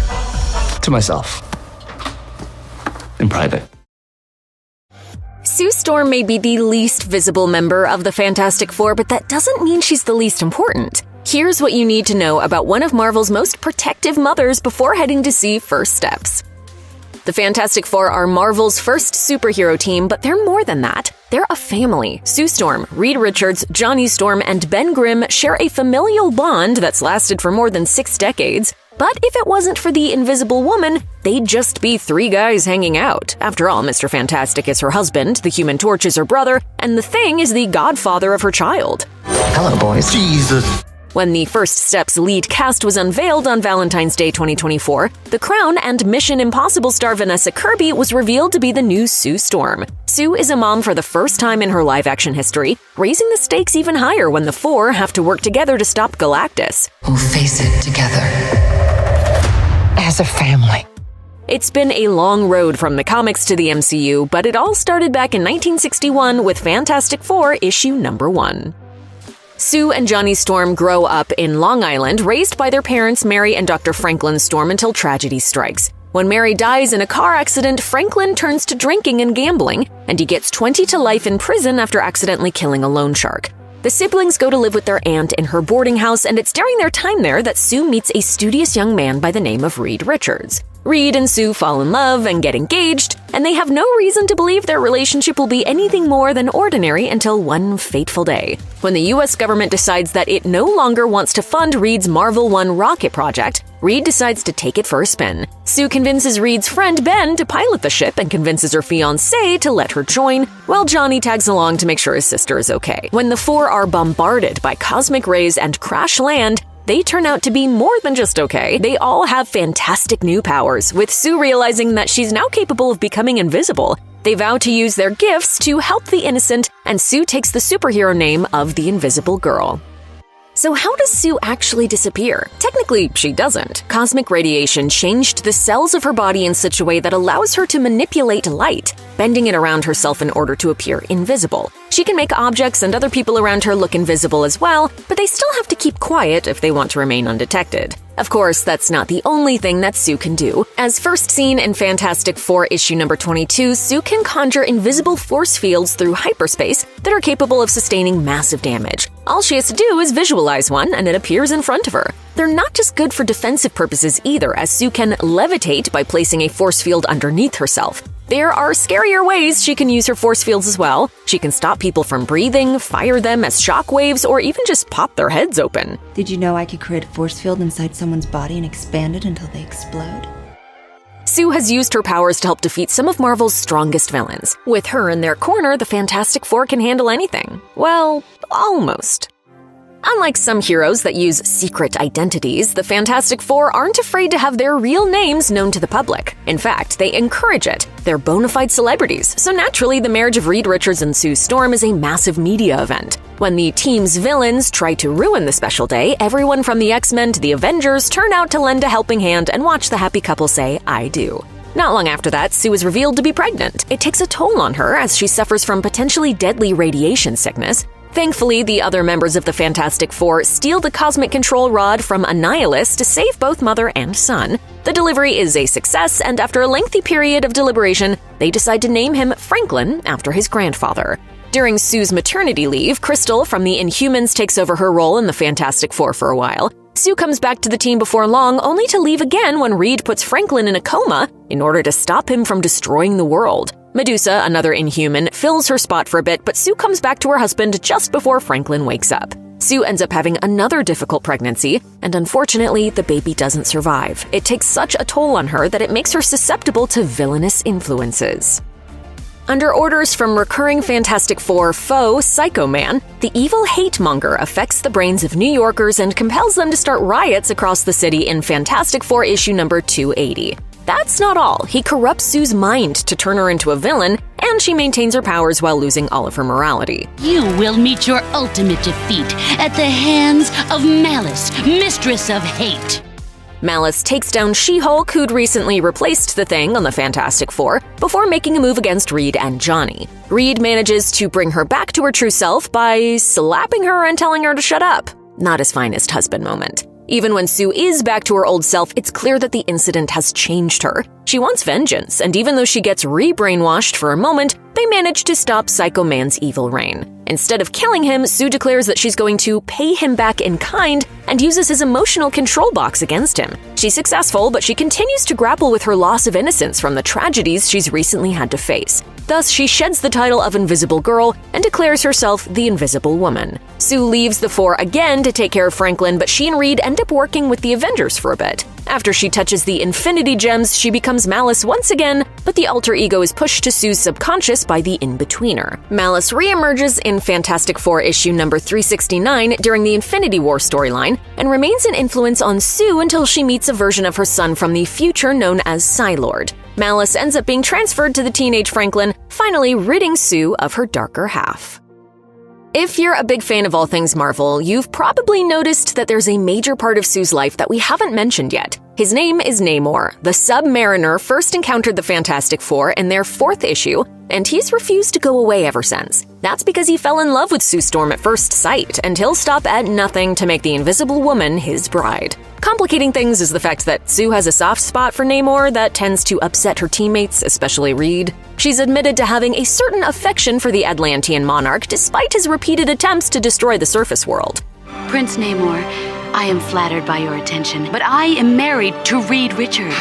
To myself. In private. Sue Storm may be the least visible member of the Fantastic Four, but that doesn't mean she's the least important. Here's what you need to know about one of Marvel's most protective mothers before heading to see First Steps. The Fantastic Four are Marvel's first superhero team, but they're more than that. They're a family. Sue Storm, Reed Richards, Johnny Storm, and Ben Grimm share a familial bond that's lasted for more than 6 decades. But if it wasn't for the Invisible Woman, they'd just be 3 guys hanging out. After all, Mr. Fantastic is her husband, the Human Torch is her brother, and the Thing is the godfather of her child. Hello, boys. Jesus. When the First Steps lead cast was unveiled on Valentine's Day 2024, The Crown and Mission Impossible star Vanessa Kirby was revealed to be the new Sue Storm. Sue is a mom for the first time in her live-action history, raising the stakes even higher when the four have to work together to stop Galactus. We'll face it together. As a family. It's been a long road from the comics to the MCU, but it all started back in 1961 with Fantastic Four issue number 1. Sue and Johnny Storm grow up in Long Island, raised by their parents Mary and Dr. Franklin Storm until tragedy strikes. When Mary dies in a car accident, Franklin turns to drinking and gambling, and he gets 20 to life in prison after accidentally killing a loan shark. The siblings go to live with their aunt in her boarding house, and it's during their time there that Sue meets a studious young man by the name of Reed Richards. Reed and Sue fall in love and get engaged, and they have no reason to believe their relationship will be anything more than ordinary until one fateful day, when the US government decides that it no longer wants to fund Reed's Marvel 1 rocket project. Reed decides to take it for a spin. Sue convinces Reed's friend Ben to pilot the ship and convinces her fiancé to let her join, while Johnny tags along to make sure his sister is okay. When the four are bombarded by cosmic rays and crash land, they turn out to be more than just okay. They all have fantastic new powers, with Sue realizing that she's now capable of becoming invisible. They vow to use their gifts to help the innocent, and Sue takes the superhero name of the Invisible Girl. So how does Sue actually disappear? Technically, she doesn't. Cosmic radiation changed the cells of her body in such a way that allows her to manipulate light, bending it around herself in order to appear invisible. She can make objects and other people around her look invisible as well, but they still have to keep quiet if they want to remain undetected. Of course, that's not the only thing that Sue can do. As first seen in Fantastic Four issue number 22, Sue can conjure invisible force fields through hyperspace that are capable of sustaining massive damage. All she has to do is visualize one, and it appears in front of her. They're not just good for defensive purposes either, as Sue can levitate by placing a force field underneath herself. There are scarier ways she can use her force fields as well. She can stop people from breathing, fire them as shockwaves, or even just pop their heads open. Did you know I could create a force field inside someone's body and expand it until they explode? Sue has used her powers to help defeat some of Marvel's strongest villains. With her in their corner, the Fantastic Four can handle anything. Well, almost. Unlike some heroes that use secret identities, the Fantastic Four aren't afraid to have their real names known to the public. In fact, they encourage it. They're bona fide celebrities, so naturally the marriage of Reed Richards and Sue Storm is a massive media event. When the team's villains try to ruin the special day, everyone from the X-Men to the Avengers turn out to lend a helping hand and watch the happy couple say, "I do." Not long after that, Sue is revealed to be pregnant. It takes a toll on her as she suffers from potentially deadly radiation sickness. Thankfully, the other members of the Fantastic Four steal the cosmic control rod from Annihilus to save both mother and son. The delivery is a success, and after a lengthy period of deliberation, they decide to name him Franklin after his grandfather. During Sue's maternity leave, Crystal from the Inhumans takes over her role in the Fantastic Four for a while. Sue comes back to the team before long, only to leave again when Reed puts Franklin in a coma in order to stop him from destroying the world. Medusa, another Inhuman, fills her spot for a bit, but Sue comes back to her husband just before Franklin wakes up. Sue ends up having another difficult pregnancy, and unfortunately, the baby doesn't survive. It takes such a toll on her that it makes her susceptible to villainous influences. Under orders from recurring Fantastic Four foe Psycho Man, the evil hate-monger affects the brains of New Yorkers and compels them to start riots across the city in Fantastic Four issue number 280. That's not all. He corrupts Sue's mind to turn her into a villain, and she maintains her powers while losing all of her morality. You will meet your ultimate defeat at the hands of Malice, Mistress of Hate. Malice takes down She-Hulk, who'd recently replaced the Thing on the Fantastic Four, before making a move against Reed and Johnny. Reed manages to bring her back to her true self by slapping her and telling her to shut up. Not his finest husband moment. Even when Sue is back to her old self, it's clear that the incident has changed her. She wants vengeance, and even though she gets re-brainwashed for a moment, they manage to stop Psycho Man's evil reign. Instead of killing him, Sue declares that she's going to pay him back in kind and uses his emotional control box against him. She's successful, but she continues to grapple with her loss of innocence from the tragedies she's recently had to face. Thus, she sheds the title of Invisible Girl and declares herself the Invisible Woman. Sue leaves the Four again to take care of Franklin, but she and Reed end up working with the Avengers for a bit. After she touches the Infinity Gems, she becomes Malice once again, but the alter ego is pushed to Sue's subconscious by the In-Betweener. Malice reemerges in Fantastic Four issue number 369 during the Infinity War storyline and remains an influence on Sue until she meets a version of her son from the future known as Psylord. Malice ends up being transferred to the teenage Franklin, finally ridding Sue of her darker half. If you're a big fan of all things Marvel, you've probably noticed that there's a major part of Sue's life that we haven't mentioned yet. His name is Namor. The Submariner first encountered the Fantastic Four in their 4th issue, and he's refused to go away ever since. That's because he fell in love with Sue Storm at first sight, and he'll stop at nothing to make the Invisible Woman his bride. Complicating things is the fact that Sue has a soft spot for Namor that tends to upset her teammates, especially Reed. She's admitted to having a certain affection for the Atlantean monarch despite his repeated attempts to destroy the surface world. Prince Namor, I am flattered by your attention, but I am married to Reed Richards.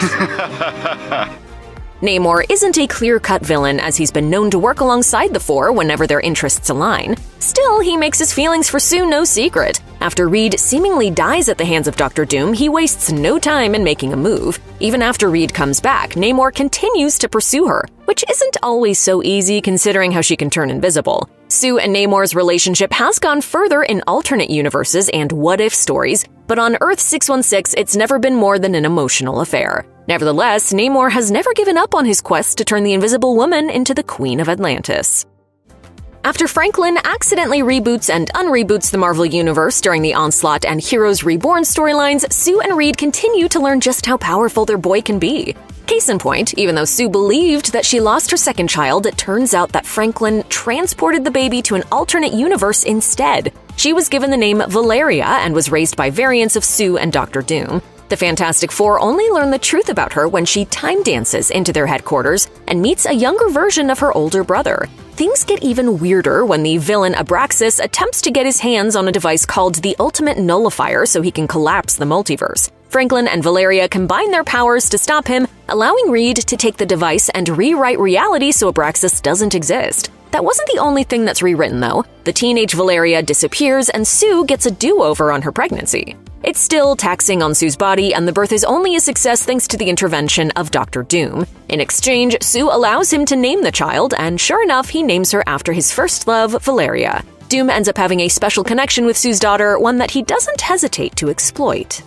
Namor isn't a clear-cut villain, as he's been known to work alongside the Four whenever their interests align. Still, he makes his feelings for Sue no secret. After Reed seemingly dies at the hands of Dr. Doom, he wastes no time in making a move. Even after Reed comes back, Namor continues to pursue her, which isn't always so easy considering how she can turn invisible. Sue and Namor's relationship has gone further in alternate universes and what-if stories, but on Earth 616, it's never been more than an emotional affair. Nevertheless, Namor has never given up on his quest to turn the Invisible Woman into the Queen of Atlantis. After Franklin accidentally reboots and unreboots the Marvel Universe during the Onslaught and Heroes Reborn storylines, Sue and Reed continue to learn just how powerful their boy can be. Case in point, even though Sue believed that she lost her second child, it turns out that Franklin transported the baby to an alternate universe instead. She was given the name Valeria and was raised by variants of Sue and Dr. Doom. The Fantastic Four only learn the truth about her when she time dances into their headquarters and meets a younger version of her older brother. Things get even weirder when the villain Abraxas attempts to get his hands on a device called the Ultimate Nullifier so he can collapse the multiverse. Franklin and Valeria combine their powers to stop him, allowing Reed to take the device and rewrite reality so Abraxas doesn't exist. That wasn't the only thing that's rewritten, though. The teenage Valeria disappears and Sue gets a do-over on her pregnancy. It's still taxing on Sue's body, and the birth is only a success thanks to the intervention of Dr. Doom. In exchange, Sue allows him to name the child, and sure enough, he names her after his first love, Valeria. Doom ends up having a special connection with Sue's daughter, one that he doesn't hesitate to exploit.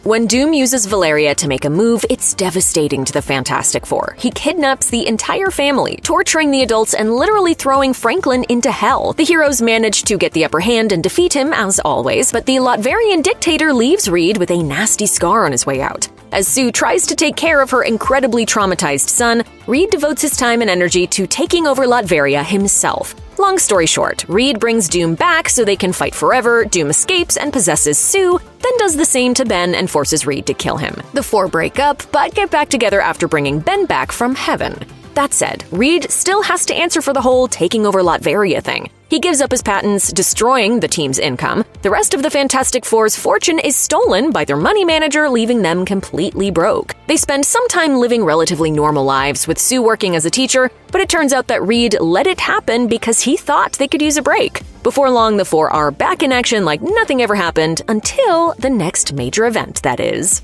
When Doom uses Valeria to make a move, it's devastating to the Fantastic Four. He kidnaps the entire family, torturing the adults and literally throwing Franklin into hell. The heroes manage to get the upper hand and defeat him, as always, but the Latverian dictator leaves Reed with a nasty scar on his way out. As Sue tries to take care of her incredibly traumatized son, Reed devotes his time and energy to taking over Latveria himself. Long story short, Reed brings Doom back so they can fight forever, Doom escapes and possesses Sue, then does the same to Ben and forces Reed to kill him. The four break up, but get back together after bringing Ben back from heaven. That said, Reed still has to answer for the whole taking over Latveria thing. He gives up his patents, destroying the team's income. The rest of the Fantastic Four's fortune is stolen by their money manager, leaving them completely broke. They spend some time living relatively normal lives, with Sue working as a teacher, but it turns out that Reed let it happen because he thought they could use a break. Before long, the four are back in action like nothing ever happened, until the next major event, that is.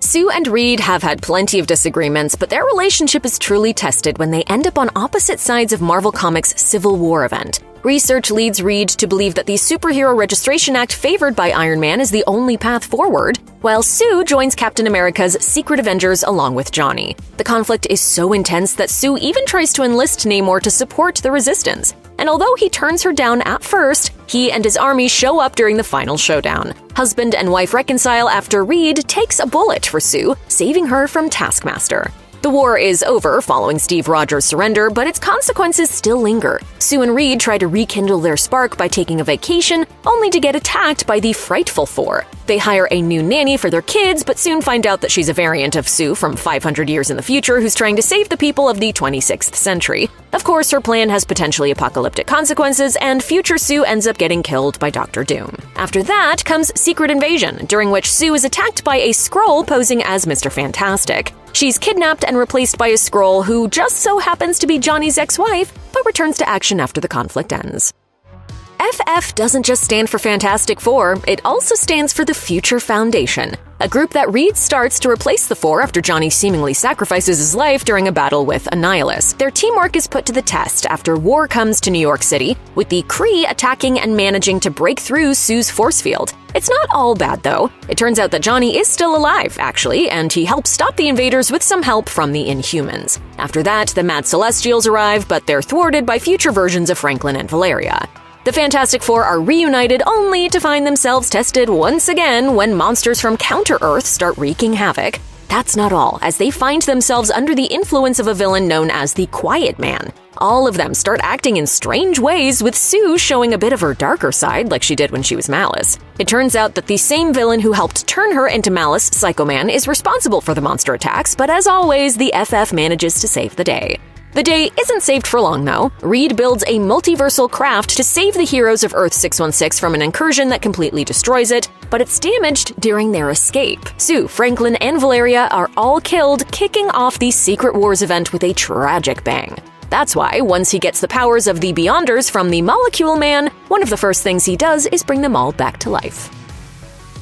Sue and Reed have had plenty of disagreements, but their relationship is truly tested when they end up on opposite sides of Marvel Comics' Civil War event. Research leads Reed to believe that the Superhero Registration Act favored by Iron Man is the only path forward, while Sue joins Captain America's Secret Avengers along with Johnny. The conflict is so intense that Sue even tries to enlist Namor to support the resistance. And although he turns her down at first, he and his army show up during the final showdown. Husband and wife reconcile after Reed takes a bullet for Sue, saving her from Taskmaster. The war is over following Steve Rogers' surrender, but its consequences still linger. Sue and Reed try to rekindle their spark by taking a vacation, only to get attacked by the Frightful Four. They hire a new nanny for their kids, but soon find out that she's a variant of Sue from 500 years in the future who's trying to save the people of the 26th century. Of course, her plan has potentially apocalyptic consequences, and future Sue ends up getting killed by Dr. Doom. After that comes Secret Invasion, during which Sue is attacked by a Skrull posing as Mr. Fantastic. She's kidnapped and replaced by a Skrull who just so happens to be Johnny's ex-wife, but returns to action after the conflict ends. FF doesn't just stand for Fantastic Four, it also stands for the Future Foundation, a group that Reed starts to replace the Four after Johnny seemingly sacrifices his life during a battle with Annihilus. Their teamwork is put to the test after war comes to New York City, with the Kree attacking and managing to break through Sue's force field. It's not all bad, though. It turns out that Johnny is still alive, actually, and he helps stop the invaders with some help from the Inhumans. After that, the Mad Celestials arrive, but they're thwarted by future versions of Franklin and Valeria. The Fantastic Four are reunited only to find themselves tested once again when monsters from Counter-Earth start wreaking havoc. That's not all, as they find themselves under the influence of a villain known as the Quiet Man. All of them start acting in strange ways, with Sue showing a bit of her darker side like she did when she was Malice. It turns out that the same villain who helped turn her into Malice, Psycho Man, is responsible for the monster attacks, but as always, the FF manages to save the day. The day isn't saved for long, though. Reed builds a multiversal craft to save the heroes of Earth 616 from an incursion that completely destroys it, but it's damaged during their escape. Sue, Franklin, and Valeria are all killed, kicking off the Secret Wars event with a tragic bang. That's why, once he gets the powers of the Beyonders from the Molecule Man, one of the first things he does is bring them all back to life.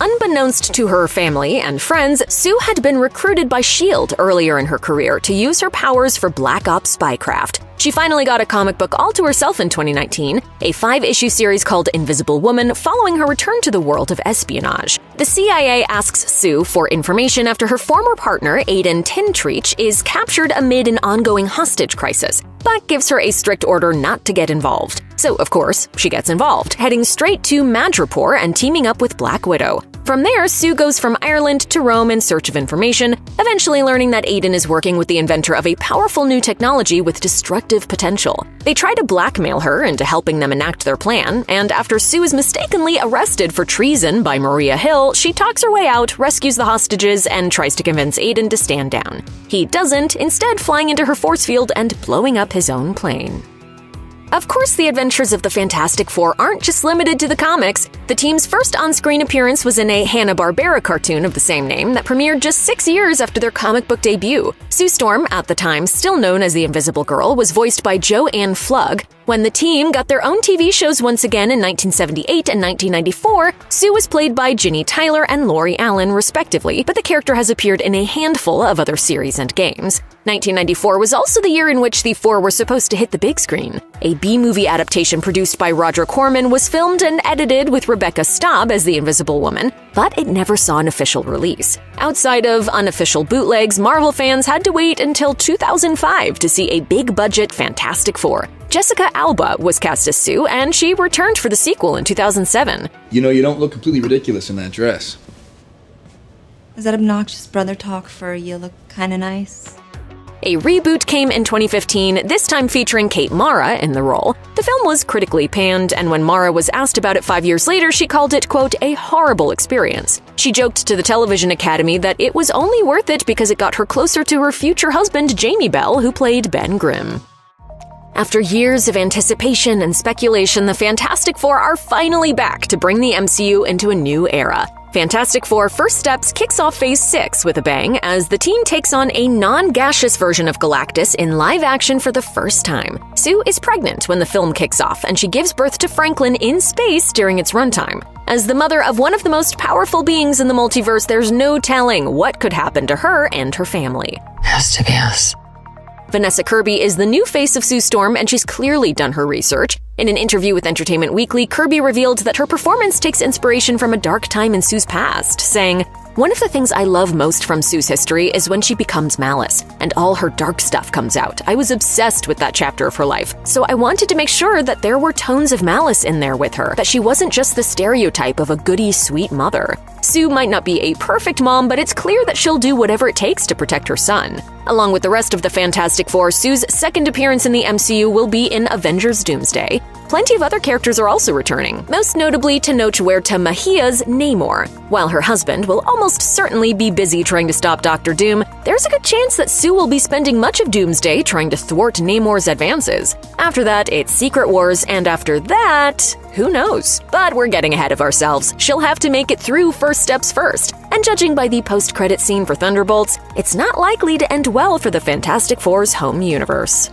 Unbeknownst to her family and friends, Sue had been recruited by S.H.I.E.L.D. earlier in her career to use her powers for Black Ops spycraft. She finally got a comic book all to herself in 2019, a 5-issue series called Invisible Woman, following her return to the world of espionage. The CIA asks Sue for information after her former partner, Aiden Tintreach, is captured amid an ongoing hostage crisis, but gives her a strict order not to get involved. So, of course, she gets involved, heading straight to Madripoor and teaming up with Black Widow. From there, Sue goes from Ireland to Rome in search of information, eventually learning that Aiden is working with the inventor of a powerful new technology with destructive potential. They try to blackmail her into helping them enact their plan, and after Sue is mistakenly arrested for treason by Maria Hill, she talks her way out, rescues the hostages, and tries to convince Aiden to stand down. He doesn't, instead flying into her force field and blowing up his own plane. Of course, the adventures of the Fantastic Four aren't just limited to the comics. The team's first on-screen appearance was in a Hanna-Barbera cartoon of the same name that premiered just 6 years after their comic book debut. Sue Storm, at the time still known as the Invisible Girl, was voiced by Joanne Flugg. When the team got their own TV shows once again in 1978 and 1994, Sue was played by Ginny Tyler and Lori Allen, respectively, but the character has appeared in a handful of other series and games. 1994 was also the year in which the Four were supposed to hit the big screen. A B-movie adaptation produced by Roger Corman was filmed and edited with Rebecca Staub as the Invisible Woman, but it never saw an official release. Outside of unofficial bootlegs, Marvel fans had to wait until 2005 to see a big-budget Fantastic Four. Jessica Alba was cast as Sue, and she returned for the sequel in 2007. You know, you don't look completely ridiculous in that dress. Is that obnoxious brother talk for you look kinda nice? A reboot came in 2015, this time featuring Kate Mara in the role. The film was critically panned, and when Mara was asked about it 5 years later, she called it, quote, a horrible experience. She joked to the Television Academy that it was only worth it because it got her closer to her future husband, Jamie Bell, who played Ben Grimm. After years of anticipation and speculation, the Fantastic Four are finally back to bring the MCU into a new era. Fantastic Four First Steps kicks off Phase 6 with a bang as the team takes on a non-gaseous version of Galactus in live action for the first time. Sue is pregnant when the film kicks off, and she gives birth to Franklin in space during its runtime. As the mother of one of the most powerful beings in the multiverse, there's no telling what could happen to her and her family. Has to be us. Vanessa Kirby is the new face of Sue Storm, and she's clearly done her research. In an interview with Entertainment Weekly, Kirby revealed that her performance takes inspiration from a dark time in Sue's past, saying, "One of the things I love most from Sue's history is when she becomes Malice, and all her dark stuff comes out. I was obsessed with that chapter of her life, so I wanted to make sure that there were tones of malice in there with her, that she wasn't just the stereotype of a goody, sweet mother." Sue might not be a perfect mom, but it's clear that she'll do whatever it takes to protect her son. Along with the rest of the Fantastic Four, Sue's second appearance in the MCU will be in Avengers Doomsday. Plenty of other characters are also returning, most notably Tenoch Huerta Mejia's Namor. While her husband will almost certainly be busy trying to stop Dr. Doom, there's a good chance that Sue will be spending much of Doomsday trying to thwart Namor's advances. After that, it's Secret Wars, and after that, who knows? But we're getting ahead of ourselves. She'll have to make it through first steps first. And judging by the post-credit scene for Thunderbolts, it's not likely to end well for the Fantastic Four's home universe.